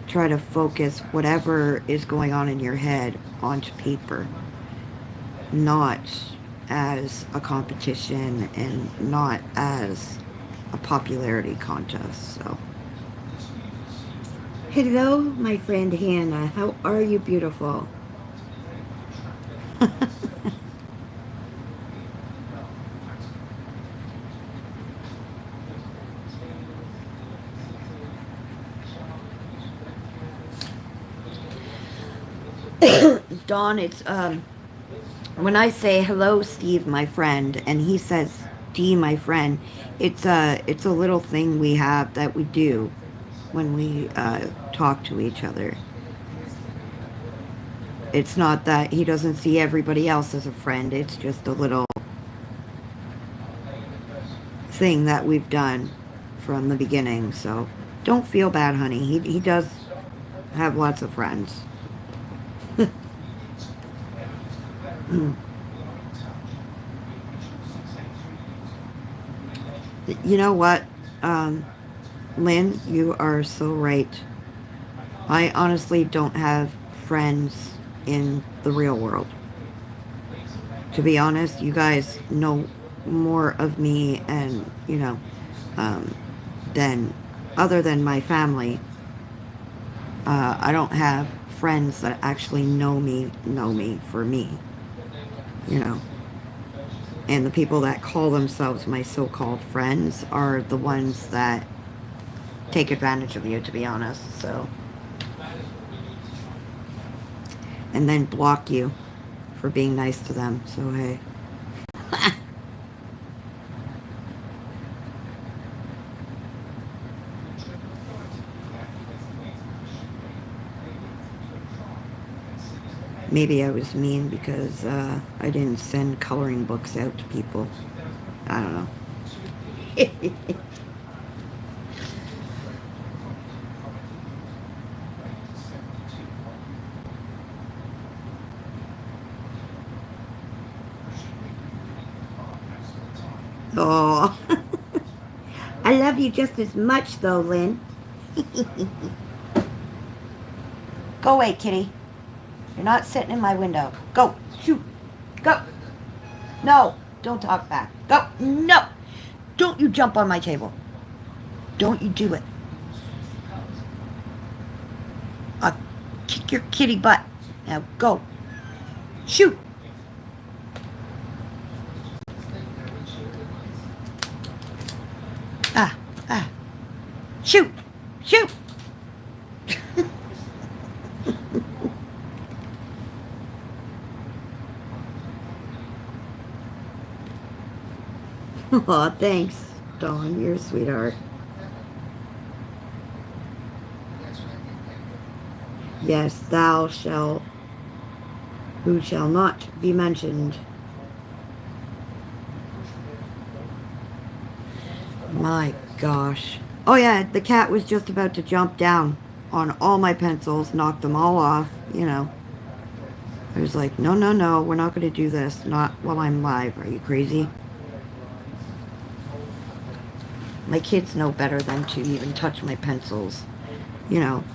try to focus whatever is going on in your head onto paper, not as a competition and not as a popularity contest. So, hello, my friend Hannah. How are you, beautiful? Dawn, it's when I say hello, Steve, my friend, and he says D, my friend, it's a little thing we have that we do when we talk to each other. It's not that he doesn't see everybody else as a friend. It's just a little thing that we've done from the beginning. So don't feel bad, honey. He does have lots of friends. You know what, Lynn, you are so right. I honestly don't have friends in the real world. To be honest, you guys know more of me and, um, than other than my family. I don't have friends that actually know me for me, you know. And the people that call themselves my so-called friends are the ones that take advantage of you, to be honest. So, and then block you for being nice to them. So, hey. Maybe I was mean because I didn't send coloring books out to people. I don't know. Oh, I love you just as much, though, Lynn. Go away, kitty. You're not sitting in my window. Go. Shoot. Go. No. Don't talk back. Go. No. Don't you jump on my table. Don't you do it. I'll kick your kitty butt. Now go. Shoot. Ah. Ah. Shoot. Shoot. Aw, thanks, Dawn. You're a sweetheart. Yes, thou shalt, who shall not be mentioned. My gosh. Oh yeah, the cat was just about to jump down on all my pencils, knock them all off, you know. I was like, no, no, no, we're not going to do this. Not while I'm live. Are you crazy? My kids know better than to even touch my pencils, you know,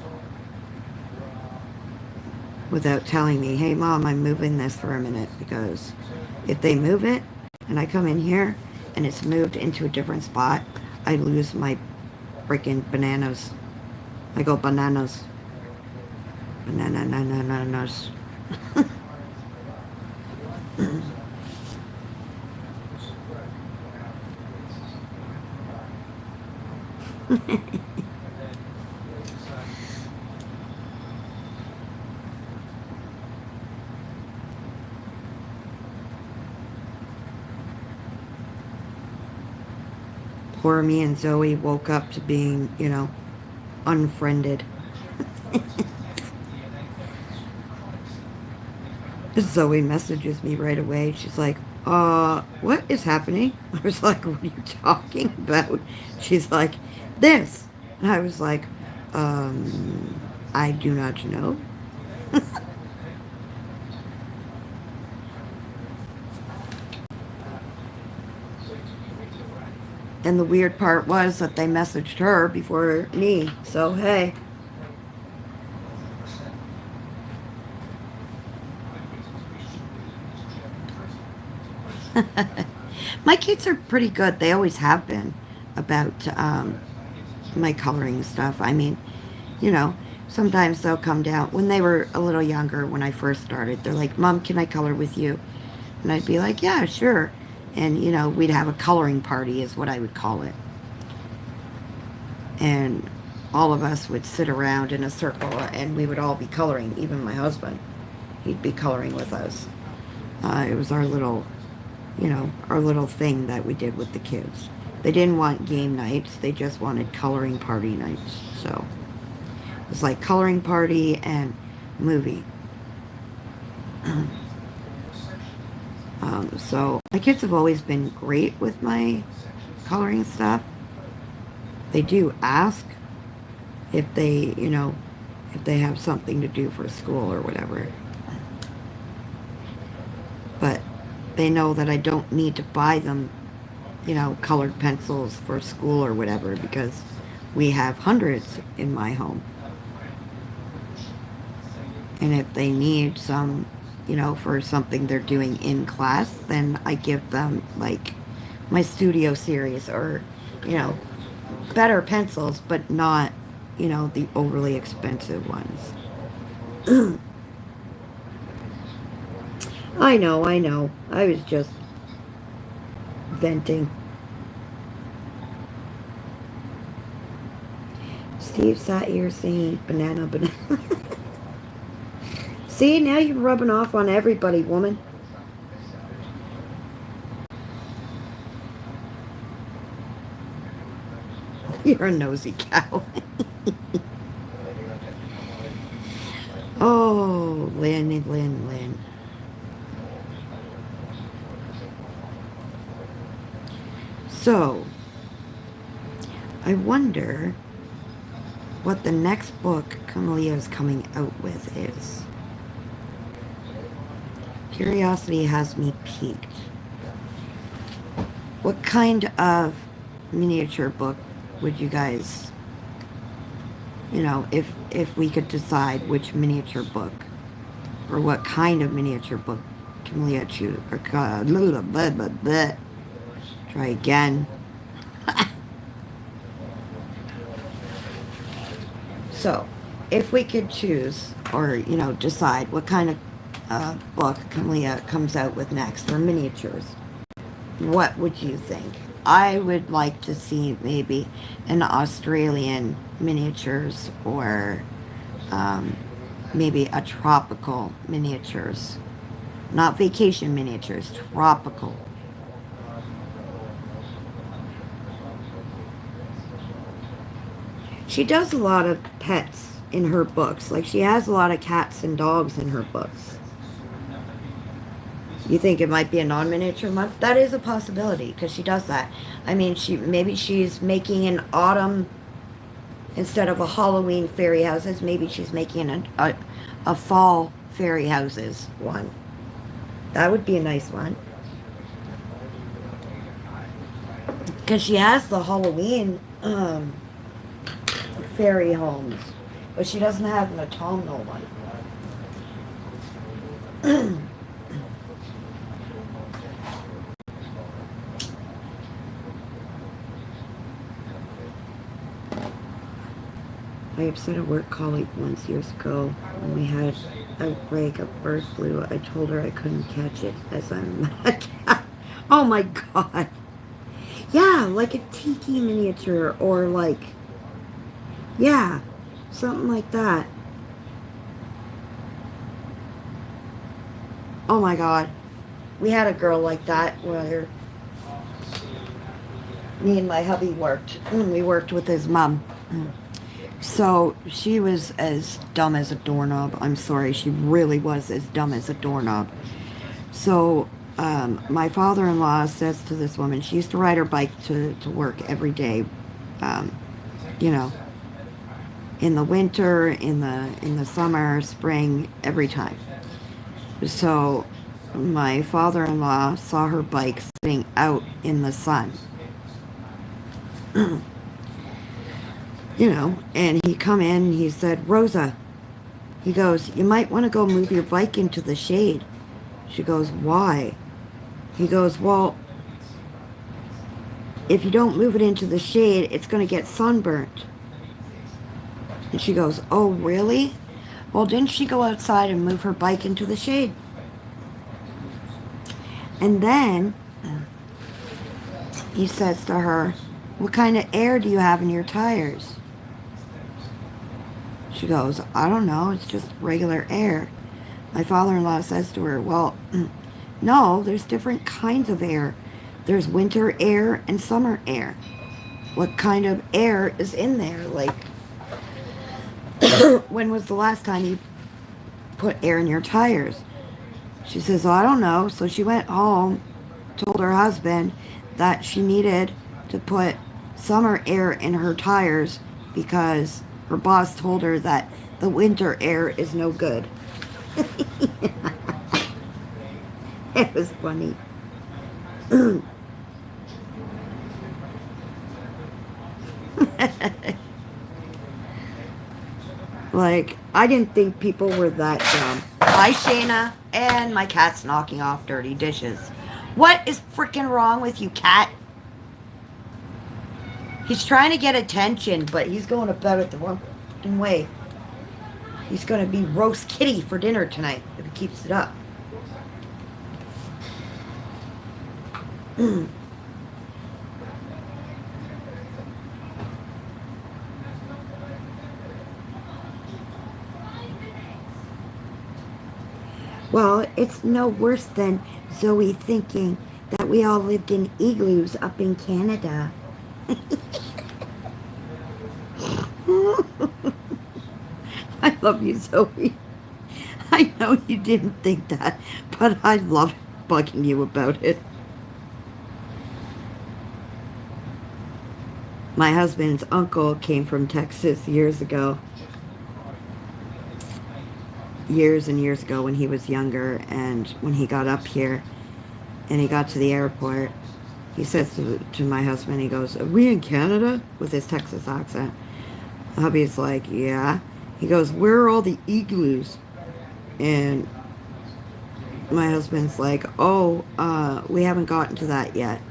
without telling me, hey, Mom, I'm moving this for a minute. Because if they move it and I come in here and it's moved into a different spot, I lose my freaking bananas. I go bananas. Bananas. Poor me and Zoe woke up to being, you know, unfriended. Zoe messages me right away. She's like, what is happening? I was like, what are you talking about? She's like, this. And I was like, I do not know. And the weird part was that they messaged her before me. So, hey. My kids are pretty good. They always have been about my coloring stuff. I mean, you know, sometimes they'll come down. When they were a little younger, when I first started, they're like, Mom, can I color with you? And I'd be like, yeah, sure. And, you know, we'd have a coloring party is what I would call it. And all of us would sit around in a circle and we would all be coloring, even my husband. he'd be coloring with us. It was our little, our little thing that we did with the kids. They didn't want game nights. They just wanted coloring party nights. So it was like coloring party and movie. So my kids have always been great with my coloring stuff. They do ask if they, if they have something to do for school or whatever. But they know that I don't need to buy them, colored pencils for school or whatever, because we have hundreds in my home. And if they need some, for something they're doing in class, then I give them like my studio series or, better pencils, but not, the overly expensive ones. I know. I was just venting. Steve sat here saying banana. See, now you're rubbing off on everybody, woman. You're a nosy cow. Oh, Lynn. So, I wonder what the next book Camellia is coming out with is. Curiosity has me piqued. What kind of miniature book would you guys, if we could decide which miniature book or what kind of miniature book Camellia choose, or try again. So, if we could choose or, decide what kind of book Camellia comes out with next for miniatures, what would you think? I would like to see maybe an Australian miniatures or maybe a tropical miniatures. Not vacation miniatures, tropical. She does a lot of pets in her books. Like she has a lot of cats and dogs in her books. You think it might be a non-miniature month? That is a possibility because she does that. I mean, maybe she's making an autumn instead of a Halloween fairy houses. Maybe she's making a fall fairy houses one. That would be a nice one. Because she has the Halloween fairy homes, but she doesn't have an autumnal one. I upset a work colleague once years ago when we had an outbreak of bird flu. I told her I couldn't catch it as I'm a cat. Oh my god. Yeah, like a tiki miniature or like, yeah, something like that. Oh my god. We had a girl like that where me and my hubby worked. We worked with his mom. So she was as dumb as a doorknob. I'm sorry, she really was as dumb as a doorknob. So my father-in-law says to this woman, she used to ride her bike to work every day, you know, in the winter, in the summer, spring, every time. So my father-in-law saw her bike sitting out in the sun. You know, and he come in, he said, Rosa, he goes, you might want to go move your bike into the shade. She goes, why? He goes, well, if you don't move it into the shade, it's going to get sunburnt. And she goes, oh, really? Well, didn't she go outside and move her bike into the shade? And then he says to her, what kind of air do you have in your tires? She goes, I don't know, it's just regular air. My father-in-law says to her, well, no, there's different kinds of air. There's winter air and summer air. What kind of air is in there? Like, when was the last time you put air in your tires? She says, oh, I don't know. So she went home, told her husband that she needed to put summer air in her tires because her boss told her that the winter air is no good. It was funny. Like, I didn't think people were that dumb. Hi, Shayna. And my cat's knocking off dirty dishes. What is freaking wrong with you, cat? He's trying to get attention, but he's going about it the wrong way. He's going to be roast kitty for dinner tonight if he keeps it up. Well, it's no worse than Zoe thinking that we all lived in igloos up in Canada. I love you, Zoe. I know you didn't think that, but I love bugging you about it. My husband's uncle came from Texas years ago. Years and years ago when he was younger, and when he got up here and he got to the airport, he says to my husband, he goes, are we in Canada? With his Texas accent. Hubby's like, yeah. He goes, where are all the igloos? And my husband's like, oh, we haven't gotten to that yet.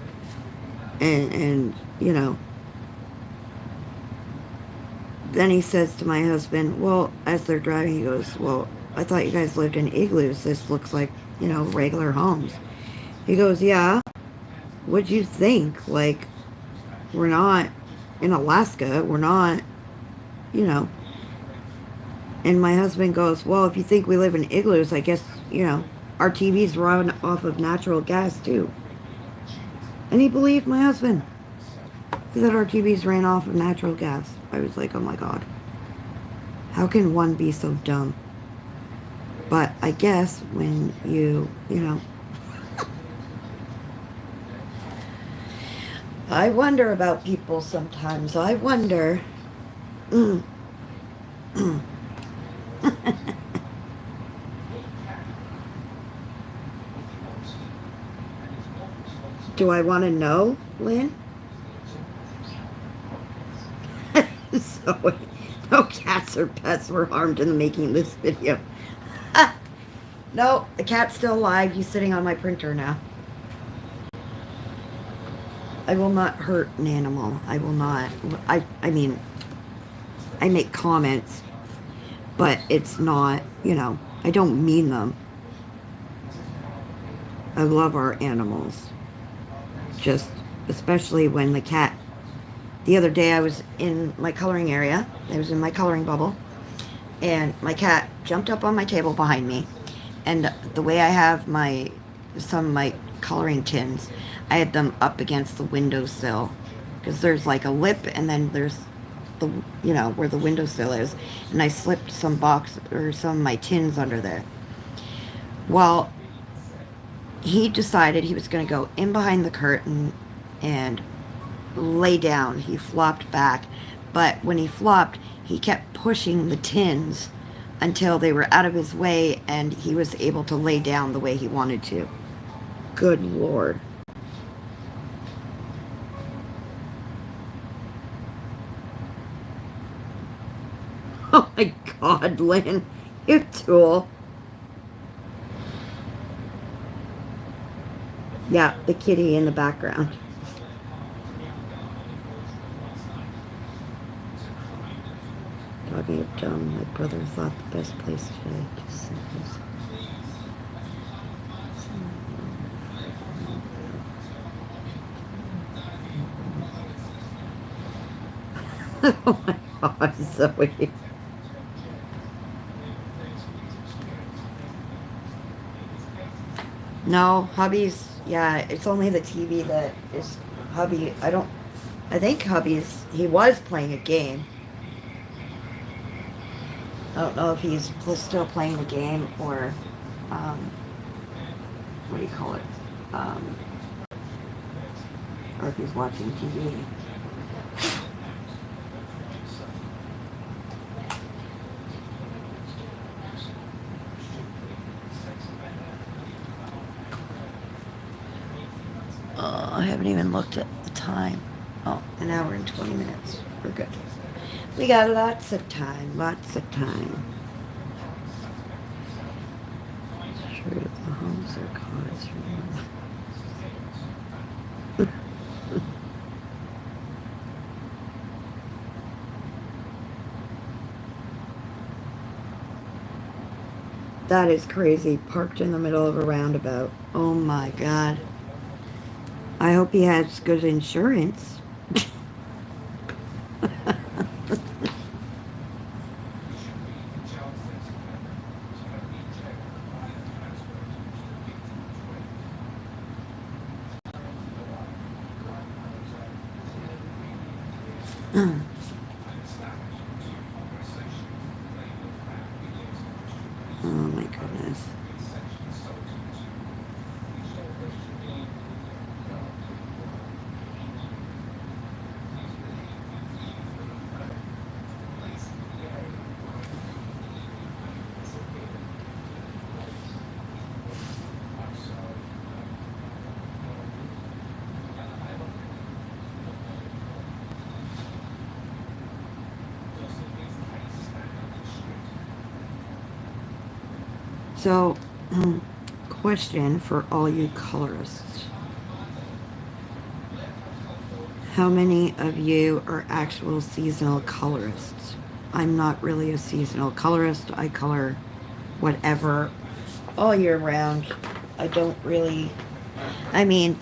And you know, then he says to my husband, well, as they're driving, he goes, well, I thought you guys lived in igloos. This looks like, you know, regular homes. He goes, yeah. What'd you think? Like, we're not in Alaska. We're not, you know. And my husband goes, well, if you think we live in igloos, I guess, you know, our TVs run off of natural gas too. And he believed my husband. He said our TVs ran off of natural gas. I was like, oh my God. How can one be so dumb? But I guess when you know. I wonder about people sometimes. I wonder. Do I want to know, Lynn? So, no cats or pets were harmed in making this video. No, the cat's still alive. He's sitting on my printer now. I will not hurt an animal. I will not. I mean, I make comments, but it's not, you know, I don't mean them. I love our animals. Just, especially when the cat, the other day I was in my coloring area. I was in my coloring bubble. And my cat jumped up on my table behind me. And the way I have some of my coloring tins, I had them up against the windowsill. Because there's like a lip and then there's the, you know, where the windowsill is. And I slipped some of my tins under there. Well, he decided he was going to go in behind the curtain and lay down. He flopped back. But when he flopped, he kept pushing the tins until they were out of his way and he was able to lay down the way he wanted to. Good Lord. Oh my God, Lynn, you tool. Yeah, the kitty in the background. Talking of dumb, my brother thought the best place today to sit was... Oh my God, Zoe. No, hubby's, yeah, it's only the TV that is hubby. I think hubby's, he was playing a game. I don't know if he's still playing the game or, um, what do you call it? Um, or if he's watching TV. I haven't even looked at the time. Oh, an hour and 20 minutes. We're good. We got lots of time, lots of time. Sure, the homes are cars. That is crazy. Parked in the middle of a roundabout. Oh my God. I hope he has good insurance. Oh my goodness. So, question for all you colorists. How many of you are actual seasonal colorists? I'm not really a seasonal colorist. I color whatever all year round. I don't really, I mean,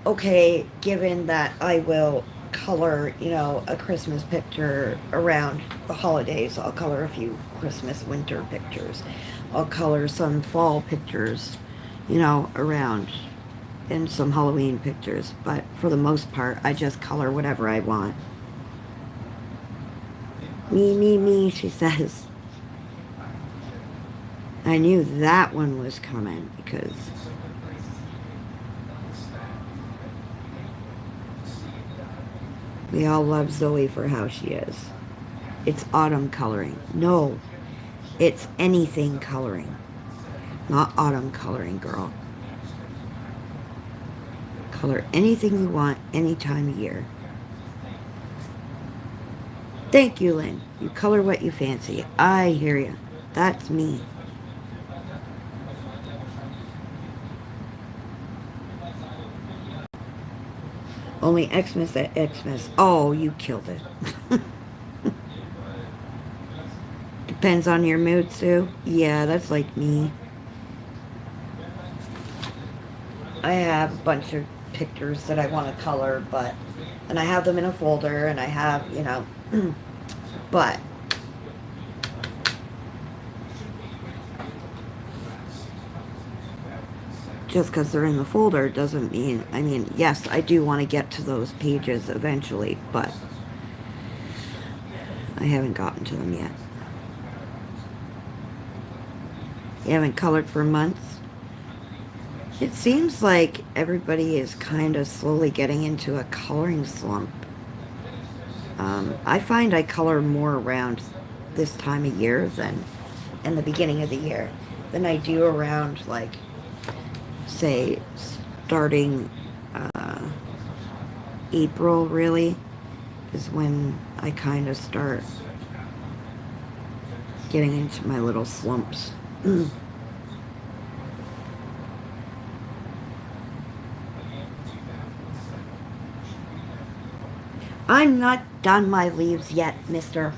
okay, given that I will color, a Christmas picture around the holidays, I'll color a few Christmas winter pictures. I'll color some fall pictures, around and some Halloween pictures. But for the most part, I just color whatever I want. Me, she says. I knew that one was coming because we all love Zoe for how she is. It's autumn coloring. No, it's anything coloring. Not autumn coloring, girl. Color anything you want, any time of year. Thank you, Lynn. You color what you fancy. I hear you. That's me. Only Xmas at Xmas. Oh, you killed it. Depends on your mood, Sue. Yeah, that's like me. I have a bunch of pictures that I want to color, and I have them in a folder, and I have, but just because they're in the folder doesn't mean, yes, I do want to get to those pages eventually, but I haven't gotten to them yet. You haven't colored for months? It seems like everybody is kind of slowly getting into a coloring slump. I find I color more around this time of year than in the beginning of the year than I do around, like, say, starting April, really, is when I kind of start getting into my little slumps. I'm not done my leaves yet, mister.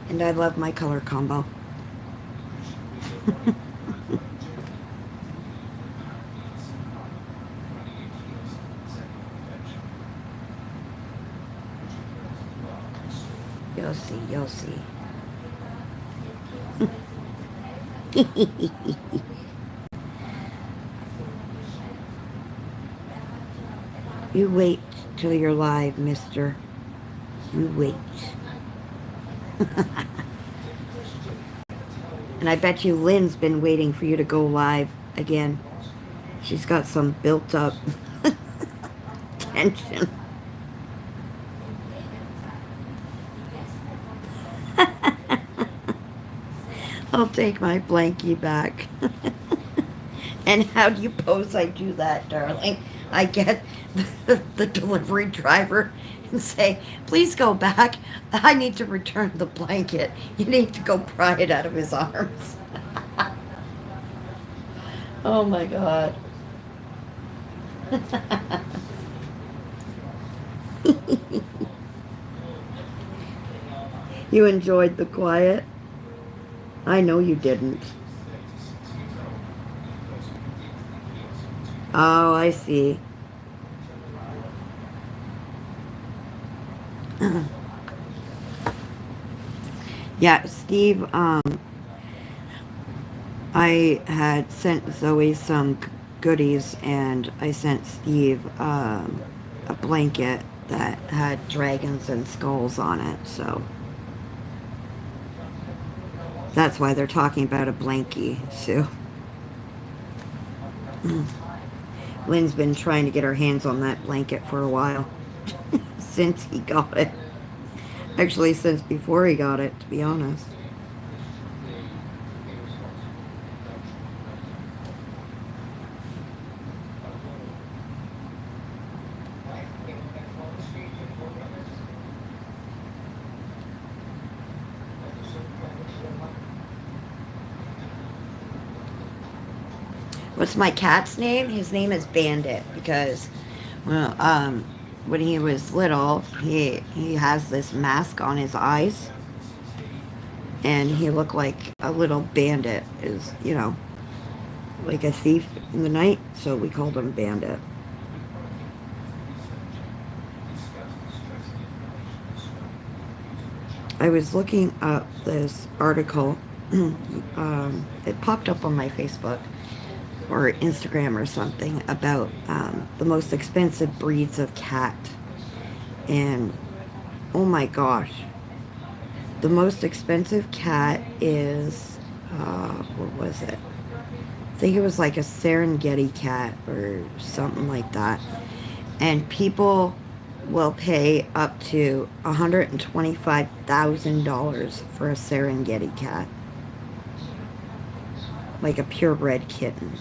And I love my color combo. Yep. You'll see. You'll see. You wait till you're live, mister. You wait. And I bet you Lynn's been waiting for you to go live again. She's got some built up tension. I'll take my blankie back. And how do you pose I do that, darling? I get the delivery driver and say, please go back. I need to return the blanket. You need to go pry it out of his arms. Oh my God. You enjoyed the quiet? I know you didn't. Oh, I see. Yeah, Steve, I had sent Zoe some goodies, and I sent Steve a blanket that had dragons and skulls on it, so that's why they're talking about a blankie, Sue. Lynn's been trying to get her hands on that blanket for a while since he got it. Actually, since before he got it, to be honest. What's my cat's name? His name is Bandit because, well, when he was little, he has this mask on his eyes, and he looked like a little bandit, is, you know, like a thief in the night, so we called him Bandit. I was looking up this article, it popped up on my Facebook or Instagram or something about the most expensive breeds of cat. And oh my gosh, the most expensive cat is, what was it? I think it was like a Serengeti cat or something like that. And people will pay up to $125,000 for a Serengeti cat. Like a purebred kitten.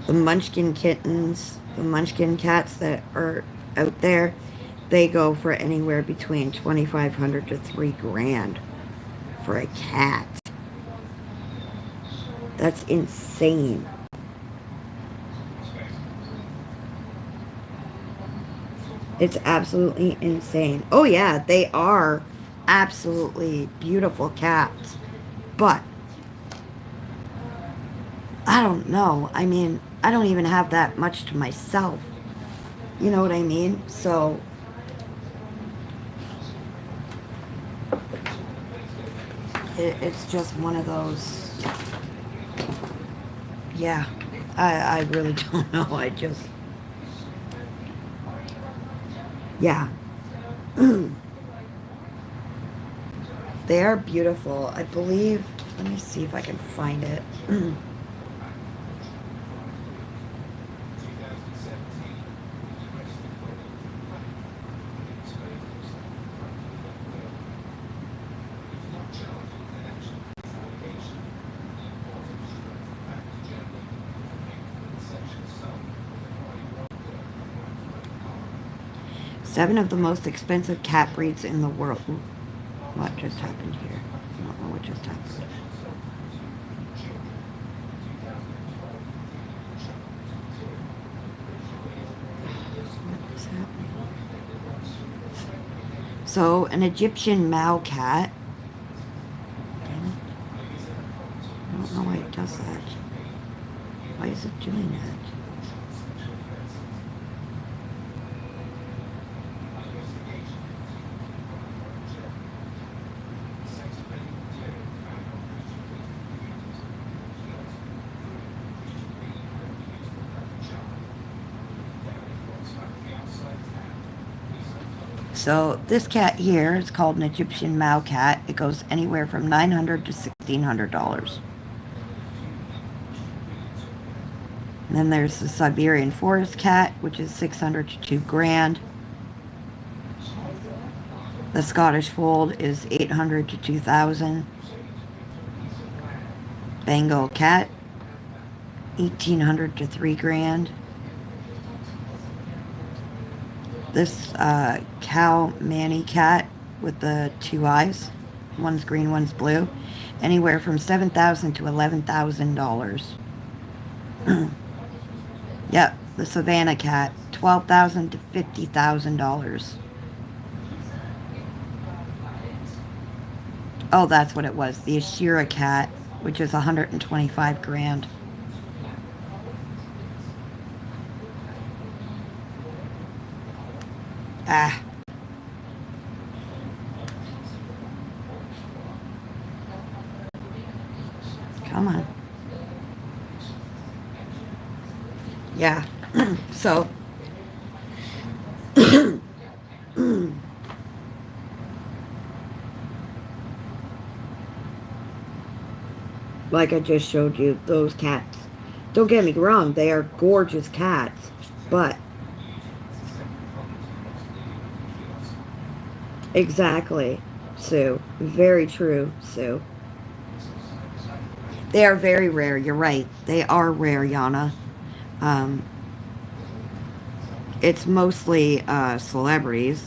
The Munchkin kittens, the Munchkin cats that are out there, they go for anywhere between $2,500 to $3,000 for a cat. That's insane. It's absolutely insane. Oh yeah, they are absolutely beautiful cats. But I don't know. I mean, I don't even have that much to myself. You know what I mean? So it's just one of those. Yeah, I really don't know. I just, yeah. They are beautiful. I believe, let me see if I can find it. 7 of the most expensive cat breeds in the world. Ooh, what just happened here? I don't know what just happened. What is happening? So, an Egyptian Mao cat. Damn it. I don't know why it does that. Why is it doing that? So this cat here is called an Egyptian Mao cat. It goes anywhere from $900 to $1,600. And then there's the Siberian Forest cat, which is 600 to 2 grand. The Scottish Fold is 800 to 2,000. Bengal cat, 1,800 to 3 grand. This cow Manny cat with the two eyes, one's green, one's blue, anywhere from $7,000 to $11,000. Yep, the Savannah cat, $12,000 to $50,000. Oh, that's what it was. The Ashira cat, which is 125 grand. Ah. Come on. Yeah. So. Like I just showed you, those cats. Don't get me wrong, they are gorgeous cats. But. Exactly, Sue. Very true, Sue. They are very rare. You're right. They are rare, Yana. Um, it's mostly celebrities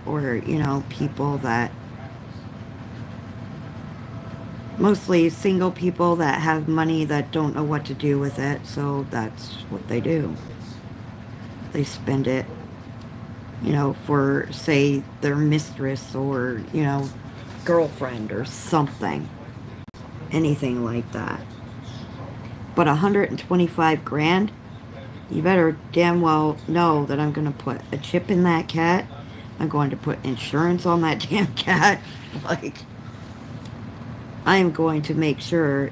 or, people that. Mostly single people that have money that don't know what to do with it. So that's what they do. They spend it, for, say, their mistress or, girlfriend or something. Anything like that. But 125 grand, you better damn well know that I'm going to put a chip in that cat. I'm going to put insurance on that damn cat. Like, I am going to make sure,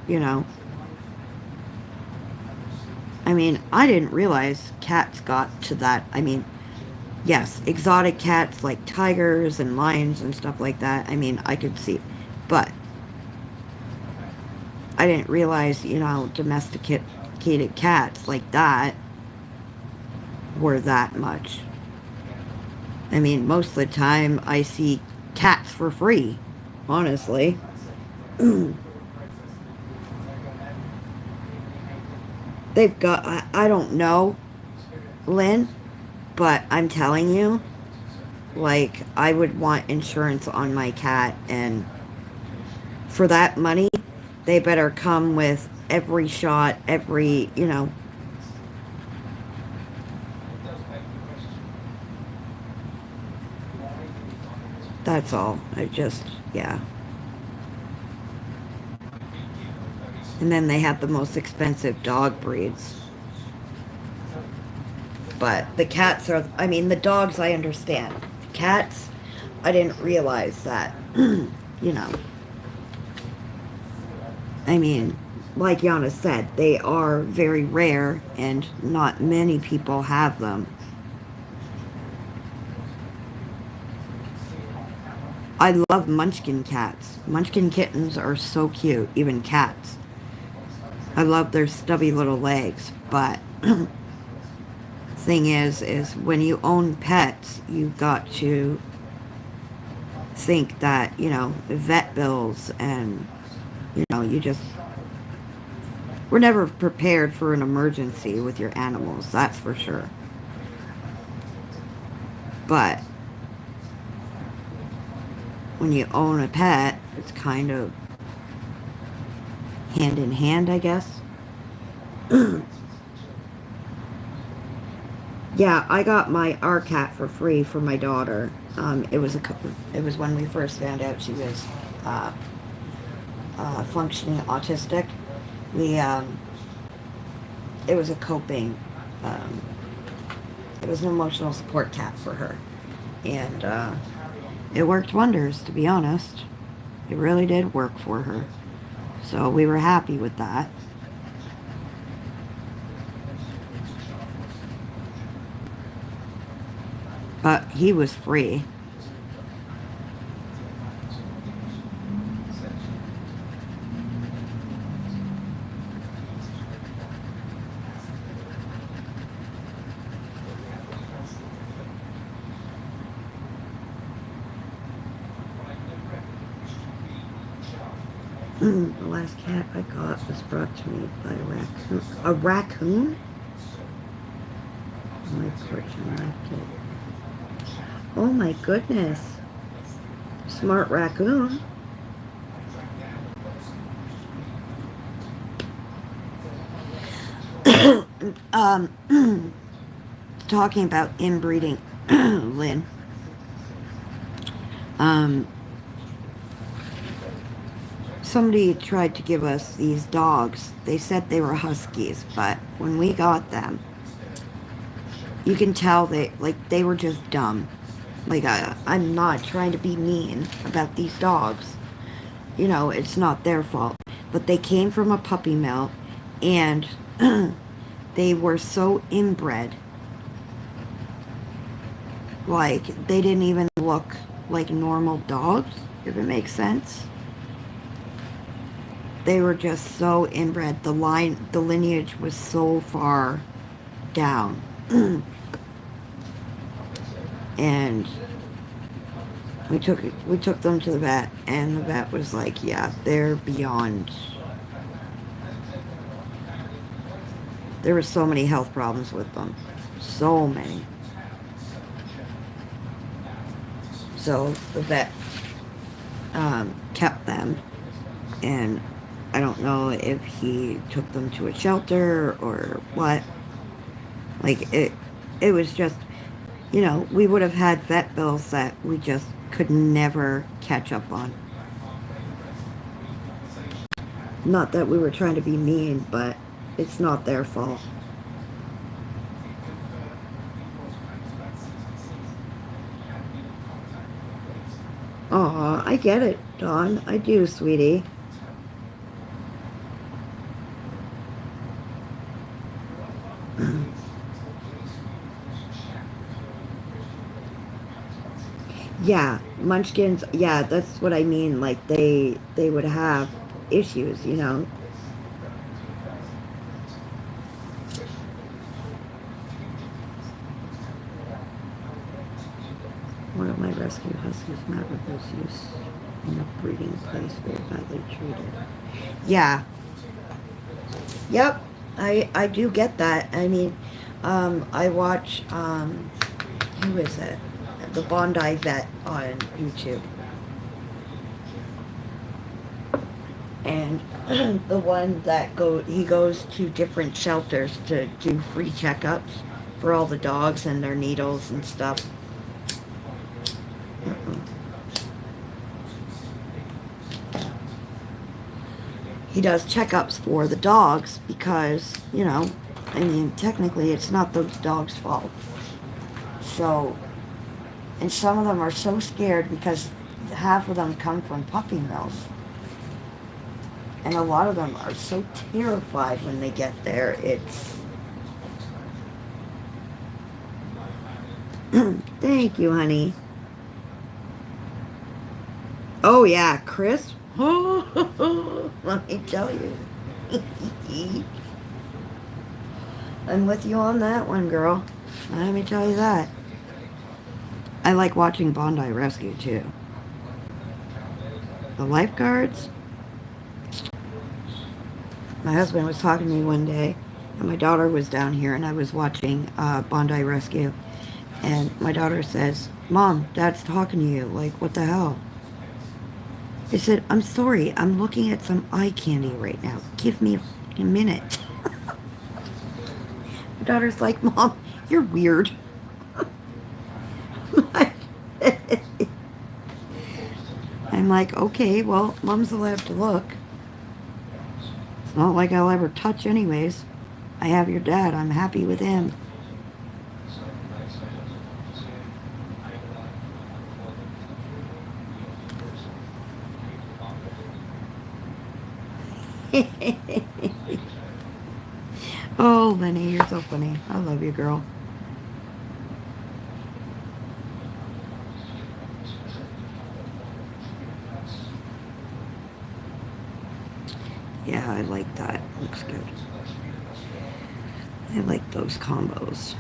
I mean, I didn't realize cats got to that. I mean, yes, exotic cats like tigers and lions and stuff like that. I mean, I could see. But I didn't realize, domesticated cats like that were that much. I mean, most of the time I see cats for free, honestly. They've got, I don't know, Lynn, but I'm telling you, like, I would want insurance on my cat, and for that money, they better come with every shot, that's all. Yeah. And then they have the most expensive dog breeds. But the cats are, I mean, the dogs I understand. Cats, I didn't realize that, you know. I mean, like Yana said, they are very rare and not many people have them. I love munchkin cats. Munchkin kittens are so cute, even cats. I love their stubby little legs, but thing is when you own pets, you've got to think that, vet bills and, you just, we're never prepared for an emergency with your animals, that's for sure. But when you own a pet, it's kind of hand in hand, I guess. Yeah, I got our cat for free for my daughter. It was when we first found out she was functioning autistic. We it was a coping. Um, it was an emotional support cat for her, and it worked wonders. To be honest, it really did work for her. So we were happy with that. But he was free. The last cat I got was brought to me by a raccoon. A raccoon? My porch and left it. Oh my goodness. Smart raccoon. Talking about inbreeding, Lynn. Somebody tried to give us these dogs. They said they were huskies, but when we got them, you can tell they were just dumb. Like I'm not trying to be mean about these dogs. You know, it's not their fault. But they came from a puppy mill, and they were so inbred. Like, they didn't even look like normal dogs, if it makes sense. They were just so inbred. The lineage was so far down. And we took them to the vet, and the vet was like, yeah, they're beyond. There were so many health problems with them. So many. So the vet kept them, and I don't know if he took them to a shelter or what. Like, it was just, we would have had vet bills that we just could never catch up on. Not that we were trying to be mean, but it's not their fault. Aw, I get it, Dawn. I do, sweetie. Yeah, munchkins, yeah, that's what I mean. Like, they would have issues, One of my rescue huskies, Maverick, was used in a breeding place very badly treated. Yeah. Yep. I do get that. I mean, I watch, who is it? The Bondi Vet on YouTube. And the one that he goes to different shelters to do free checkups for all the dogs and their needles and stuff. He does checkups for the dogs because, I mean, technically it's not the dog's fault. So, and some of them are so scared because half of them come from puppy mills. And a lot of them are so terrified when they get there. It's... Thank you, honey. Oh, yeah, Chris. Let me tell you. I'm with you on that one, girl. Let me tell you that. I like watching Bondi Rescue, too. The lifeguards. My husband was talking to me one day, and my daughter was down here, and I was watching Bondi Rescue. And my daughter says, Mom, Dad's talking to you. Like, what the hell? I said, I'm sorry, I'm looking at some eye candy right now. Give me a minute. My daughter's like, Mom, you're weird. I'm like, okay, well, Mom's allowed to look. It's not like I'll ever touch anyways. I have your dad. I'm happy with him. Oh, Lenny, you're so funny. I love you, girl. Yeah, I like that. Looks good. I like those combos.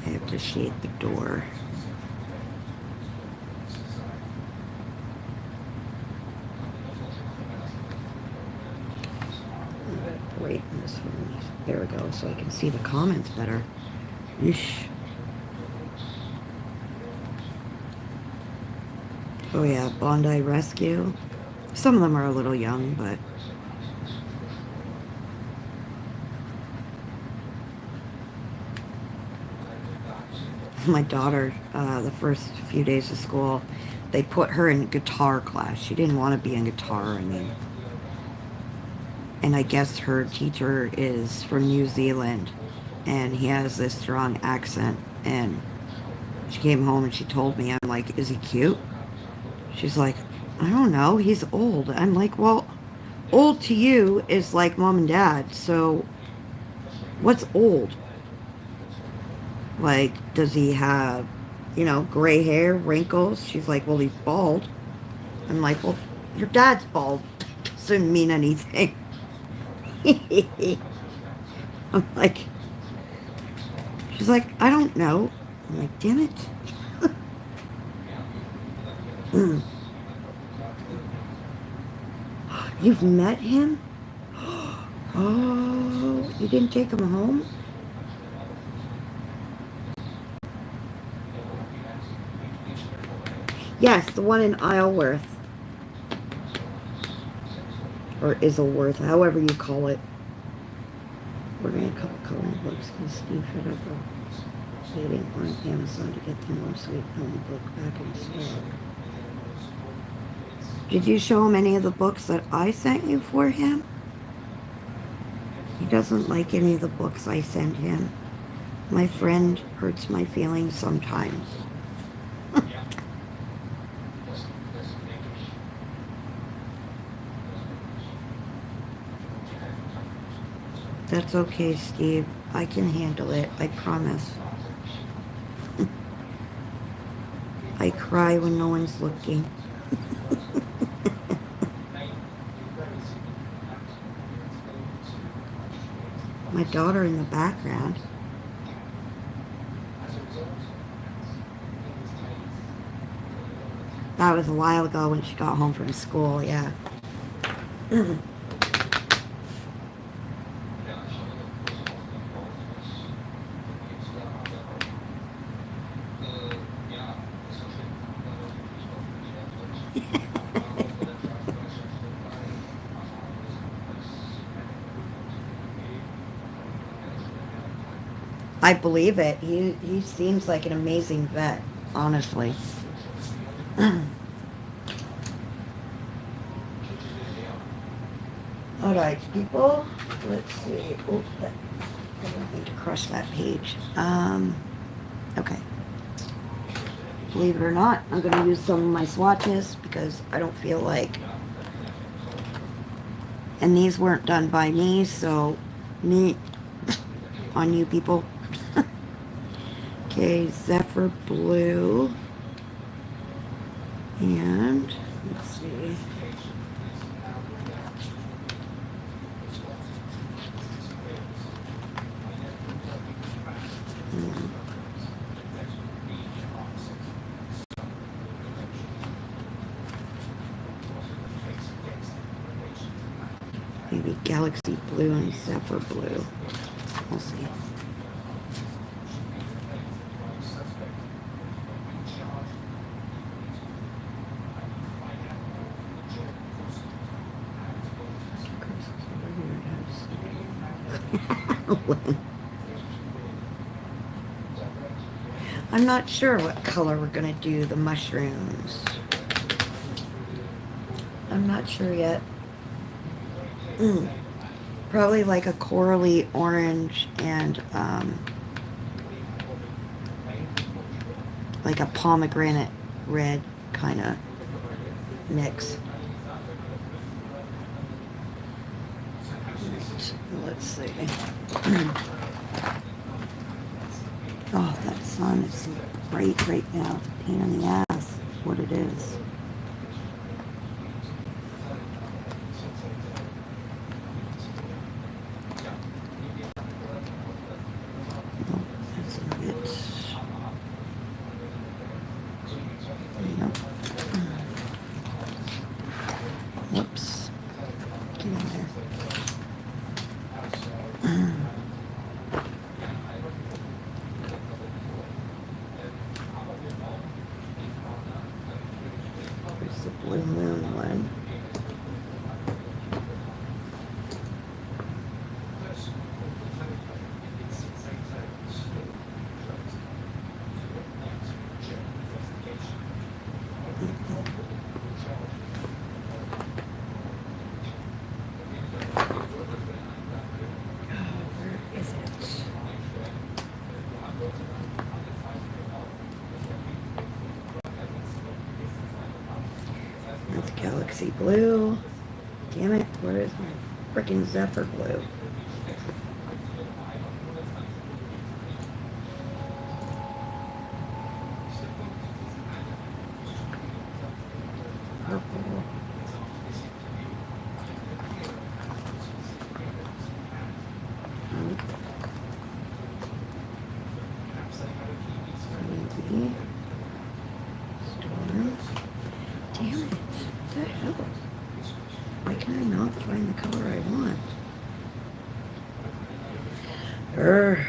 I have to shade the door. right in this one. There we go, so I can see the comments better. Yeesh. Oh yeah, Bondi Rescue. Some of them are a little young, but my daughter, the first few days of school, they put her in guitar class. She didn't want to be in guitar, I mean. And I guess her teacher is from New Zealand, and he has this strong accent. And she came home and she told me, I'm like, is he cute? She's like, I don't know, he's old. I'm like, well, old to you is like mom and dad, so what's old? Like, does he have, gray hair, wrinkles? She's like, well, he's bald. I'm like, well, your dad's bald. Doesn't mean anything. I'm like, she's like, I don't know. I'm like, damn it. You've met him? Oh, you didn't take him home? Yes, the one in Isleworth. Or Isleworth, however you call it. We're getting a couple coloring books because Steve had up waiting on Amazon to get the More Sweet Home book back in stock. Did you show him any of the books that I sent you for him? He doesn't like any of the books I send him. My friend hurts my feelings sometimes. That's okay, Steve. I can handle it. I promise. I cry when no one's looking. My daughter in the background. That was a while ago when she got home from school, yeah. I believe it. He seems like an amazing vet, honestly. All right, people. Let's see. Oh, I don't need to crush that page. Okay. Believe it or not, I'm going to use some of my swatches because I don't feel like... And these weren't done by me, so me on you people. Okay, Zephyr Blue. And, let's see. Maybe Galaxy Blue and Zephyr Blue. We'll see. I'm not sure what color we're going to do the mushrooms. I'm not sure yet. Probably like a corally orange and like a pomegranate red kind of mix. Let's see. Oh, that sun is so bright right now. Pain in the ass, what it is. Nope, that's not it. Nope. Whoops. Get in there. glue. Damn it, where is my freaking Zephyr glue? Purple. Maybe. Storm. Damn it. What the hell? Why can I not find the color I want? Urgh.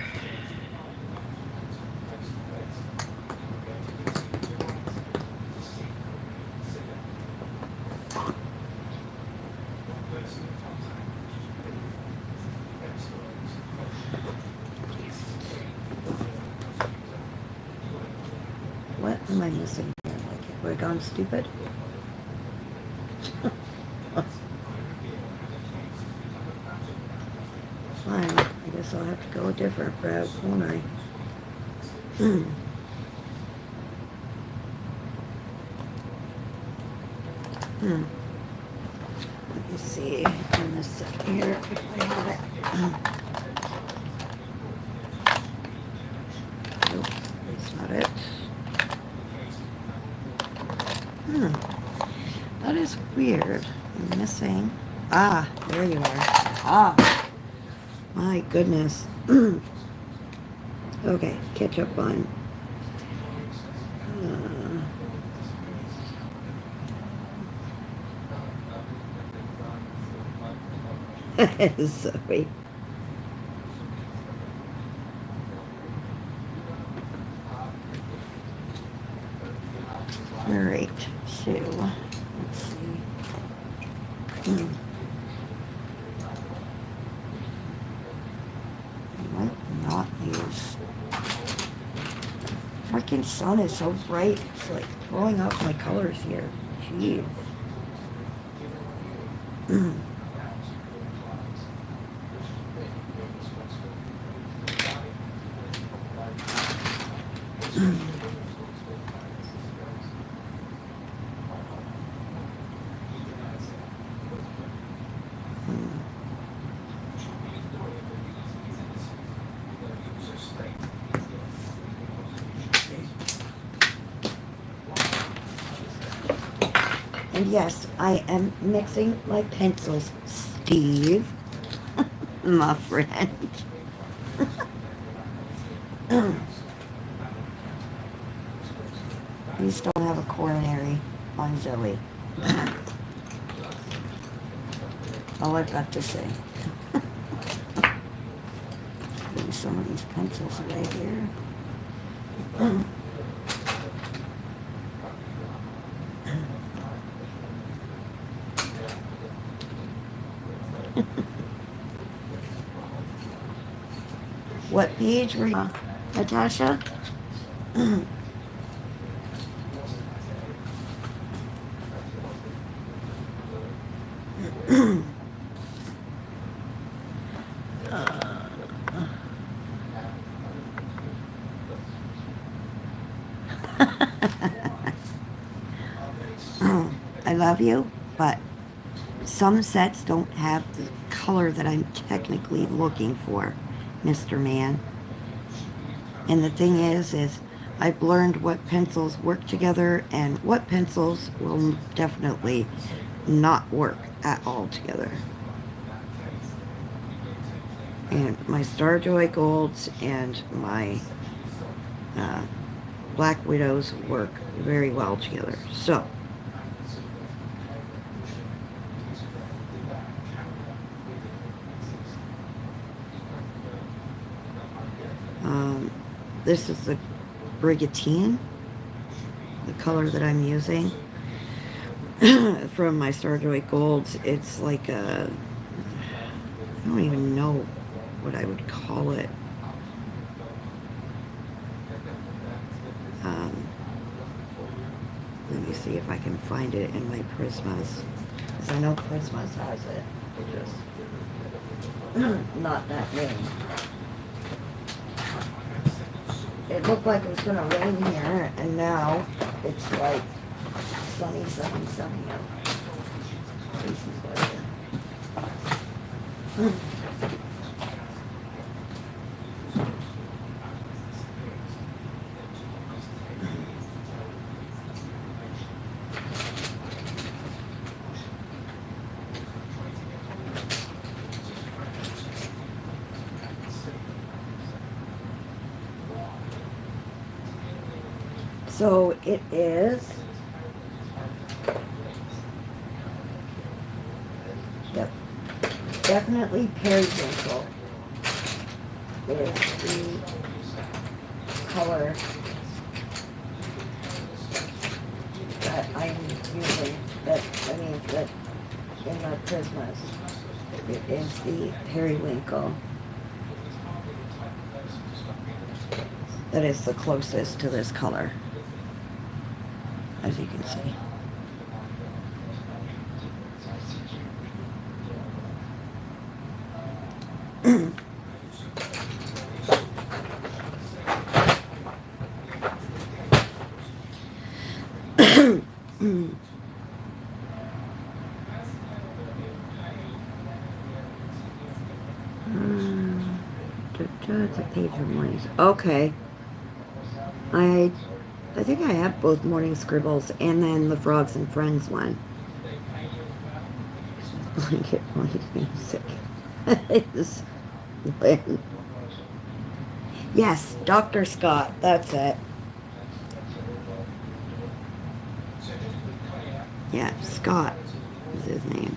What am I missing here? Like, have I gone stupid? Fine. I guess I'll have to go a different route, won't I? Let me see in this here if I have it. Nope, that's not it. That is weird. I'm missing. Ah, there you are. Ah, my goodness. Okay, catch up on. Sorry. All right, so let's see. I might not use. Freaking sun is so bright. It's like throwing off my colors here. Jeez. And yes, I am mixing my pencils, Steve, my friend. Please don't have a coronary on Zoe. All I've got to say. Maybe some of these pencils right here. What page were you, Natasha? I love you, but some sets don't have the color that I'm technically looking for, Mr. Man. And the thing is I've learned what pencils work together and what pencils will definitely not work at all together. And my Starjoy Golds and my Black Widows work very well together. So, this is the Brigantine, the color that I'm using from my Starjoy Golds. It's like a, I don't even know what I would call it. Let me see if I can find it in my Prismas, because I know Prismas has it. Just not that name. It looked like it was going to rain here, and now it's like sunny, sunny, sunny out. So it is. Yep. Definitely periwinkle is the color that I'm using. That in the Prismas. It is the periwinkle that is the closest to this color, as you can see. The page of mornings. Okay. I think I have both morning scribbles and then the Frogs and Friends one. Blanket noise music. It's when. Yes, Dr. Scott. That's it. Yeah, Scott is his name.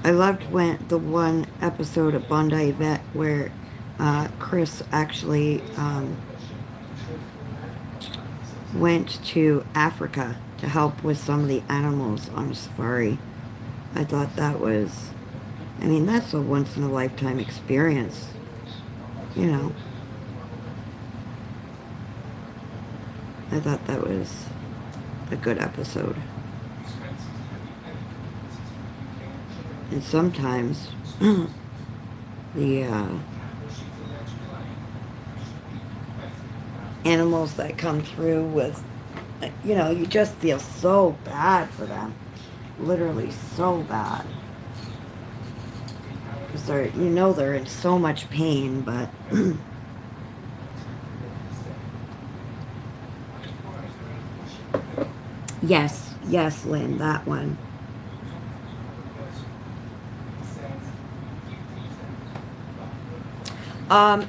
I loved when the one episode of Bondi Vet where Chris actually went to Africa to help with some of the animals on safari. I thought that was, I mean, that's a once in a lifetime experience, you know. I thought that was a good episode. And sometimes the animals that come through with, you know, you just feel so bad for them. Literally so bad. Because they're, you know, they're in so much pain, but yes, Lynn, that one.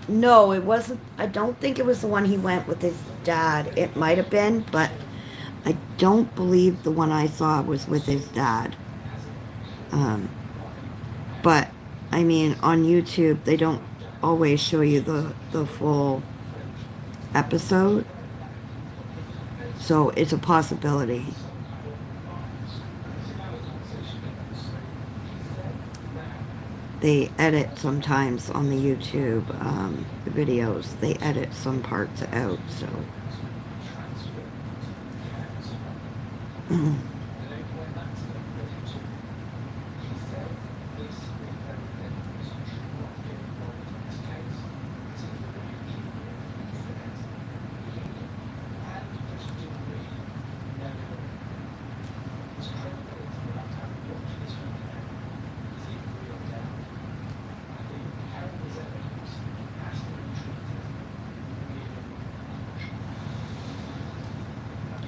No, it wasn't. I don't think it was the one he went with his dad. It might have been, but I don't believe the one I saw was with his dad. Um, but I mean, on YouTube, they don't always show you the full episode, so it's a possibility. They edit sometimes on the YouTube videos. They edit some parts out, so.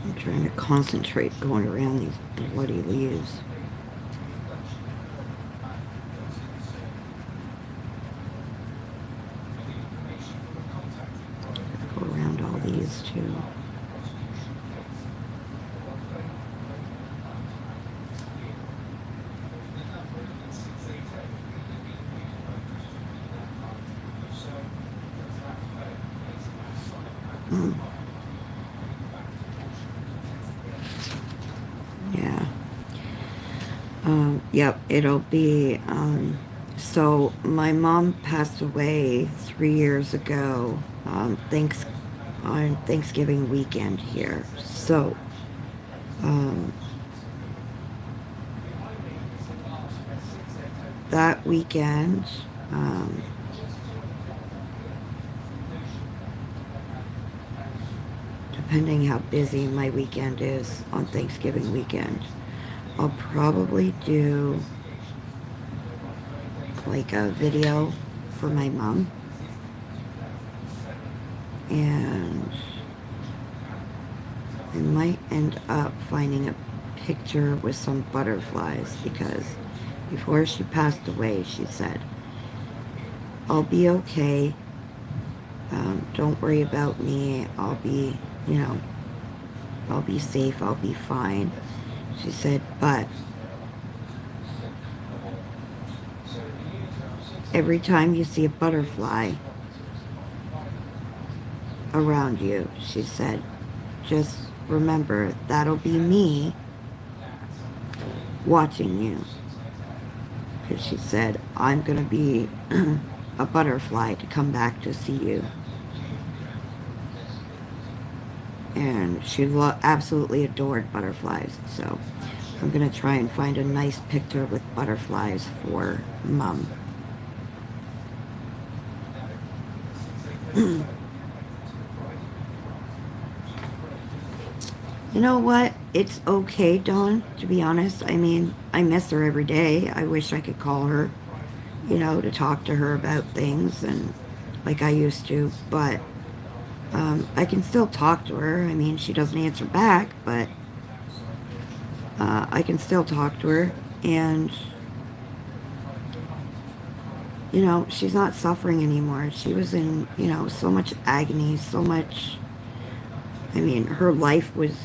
I'm trying to concentrate going around these bloody leaves. Go around all these too. Yeah. Yep, it'll be, so my mom passed away 3 years ago, on Thanksgiving weekend here. So, that weekend, depending how busy my weekend is on Thanksgiving weekend, I'll probably do like a video for my mom. And I might end up finding a picture with some butterflies because before she passed away, she said, I'll be okay. Don't worry about me. I'll be, I'll be safe. I'll be fine. She said, but every time you see a butterfly around you, she said, just remember that'll be me watching you. Because she said, I'm going to be a butterfly to come back to see you. And she absolutely adored butterflies. So I'm going to try and find a nice picture with butterflies for Mom. You know what? It's okay, Dawn, to be honest. I mean, I miss her every day. I wish I could call her, to talk to her about things and like I used to. But I can still talk to her. I mean, she doesn't answer back, but I can still talk to her. And, she's not suffering anymore. She was in, so much agony, so much. I mean, her life was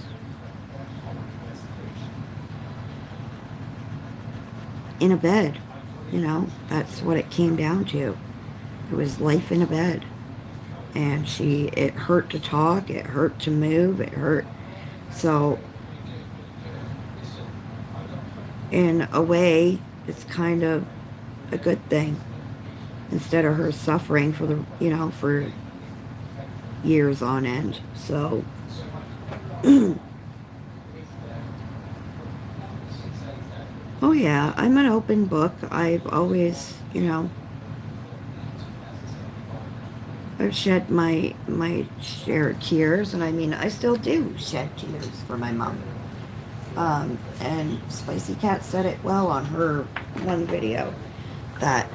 in a bed, that's what it came down to. It was life in a bed. And it hurt to talk, it hurt to move, it hurt. So, in a way, it's kind of a good thing. Instead of her suffering for years on end. So, oh yeah, I'm an open book. I've always, I've shed my share of tears, and I mean, I still do shed tears for my mom. And Spicy Cat said it well on her one video, that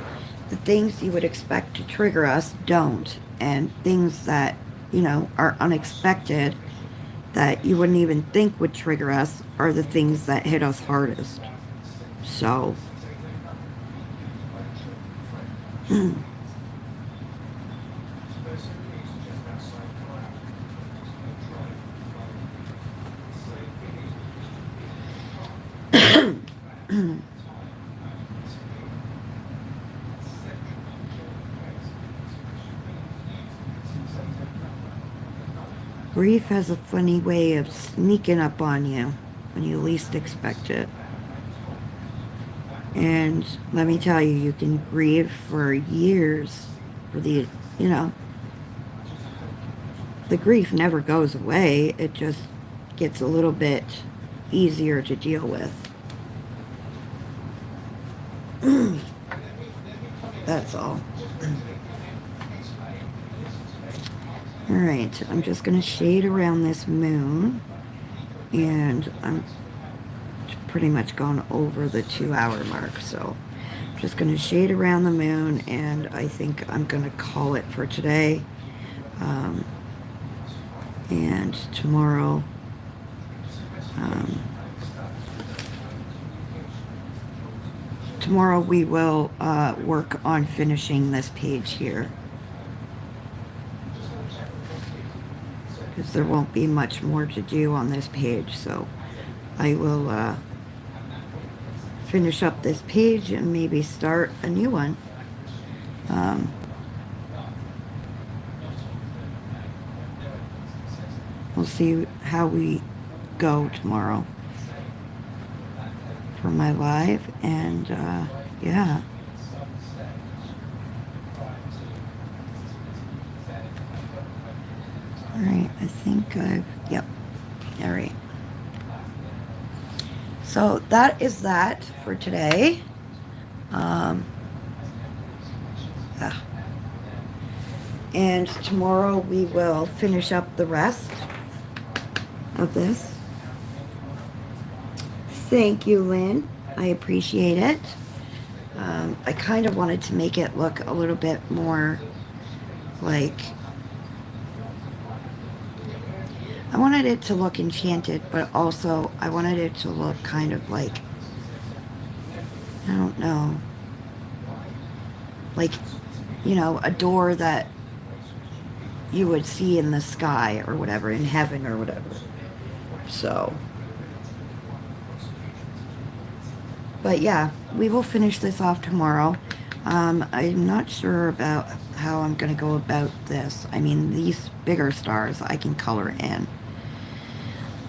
the things you would expect to trigger us don't, and things that, are unexpected that you wouldn't even think would trigger us are the things that hit us hardest. So, grief has a funny way of sneaking up on you when you least expect it. And let me tell you, you can grieve for years for the grief never goes away. It just gets a little bit easier to deal with. That's all. Alright, I'm just going to shade around this moon. And I'm pretty much gone over the 2-hour mark. So I'm just going to shade around the moon. And I think I'm going to call it for today. And tomorrow, we will work on finishing this page here. Because there won't be much more to do on this page. So I will finish up this page and maybe start a new one. We'll see how we go tomorrow for my live, and yeah. Alright, I think yep, alright. So that is that for today. And tomorrow we will finish up the rest. of this. Thank you, Lynn. I appreciate it. I kind of wanted to make it look a little bit more like, I wanted it to look enchanted, but also I wanted it to look kind of like, I don't know, like, you know, a door that you would see in the sky or whatever, in heaven or whatever. So, but yeah, we will finish this off tomorrow. I'm not sure about how I'm going to go about this. I mean, these bigger stars I can color in.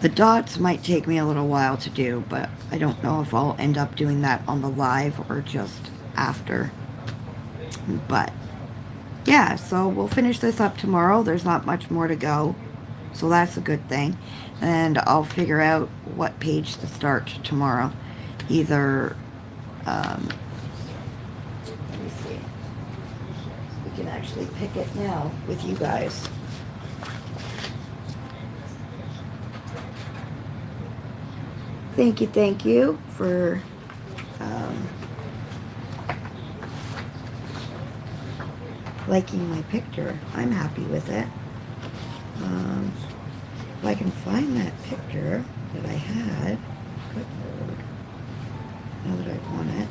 The dots might take me a little while to do, but I don't know if I'll end up doing that on the live or just after. But yeah, so we'll finish this up tomorrow. There's not much more to go, so that's a good thing. And I'll figure out what page to start tomorrow. Either, let me see. We can actually pick it now with you guys. Thank you for liking my picture. I'm happy with it. If I can find that picture that I had, good Lord, now that I want it.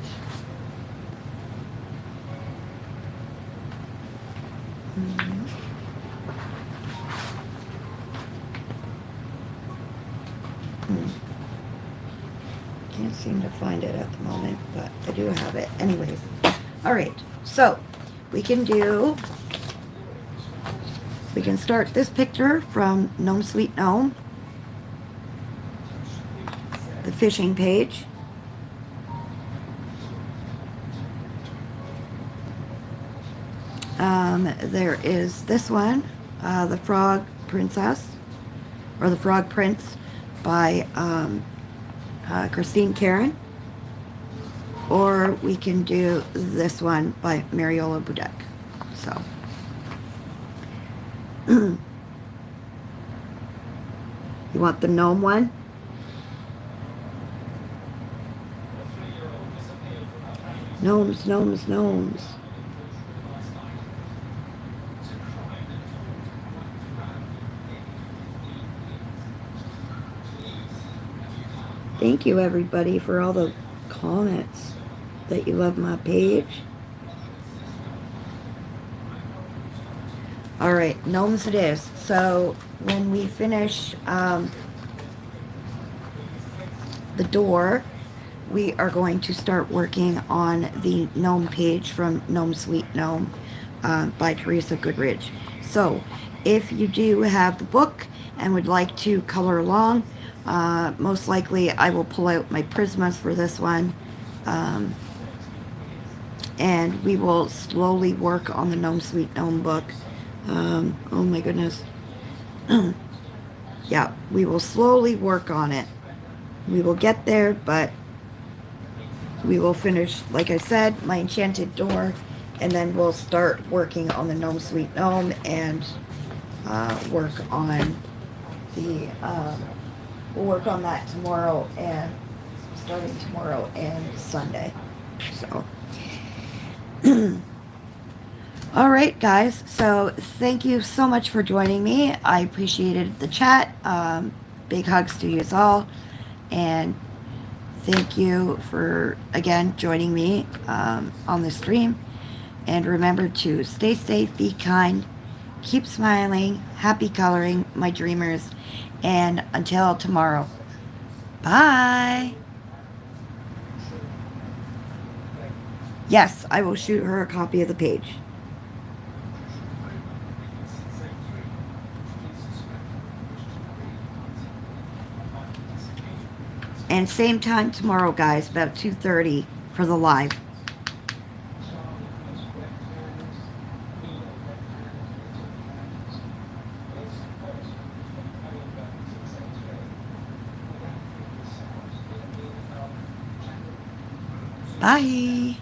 Can't seem to find it at the moment, but I do have it. Anyways, all right, so we can start this picture from Gnome Sweet Gnome, the fishing page. There is this one, the Frog Princess, or the Frog Prince by Christine Karen, or we can do this one by Mariola Budek. So you want the gnome one? Gnomes, gnomes, gnomes. Thank you, everybody, for all the comments that you love my page. All right, gnomes it is. So when we finish the door, we are going to start working on the gnome page from Gnome Sweet Gnome by Teresa Goodridge. So if you do have the book and would like to color along, most likely I will pull out my Prismas for this one, and we will slowly work on the Gnome Sweet Gnome book. Oh my goodness. Yeah, we will slowly work on it. We will get there, but we will finish, like I said, my enchanted door, and then we'll start working on the Gnome Sweet Gnome and work on the we'll work on that tomorrow, and starting tomorrow and Sunday. So all right, guys, so thank you so much for joining me. I appreciated the chat. Big hugs to you all, and thank you for, again, joining me on the stream. And remember to stay safe, be kind, keep smiling, happy coloring, my dreamers. And until tomorrow, bye. Yes, I will shoot her a copy of the page. And same time tomorrow, guys, about 2:30 for the live. Bye.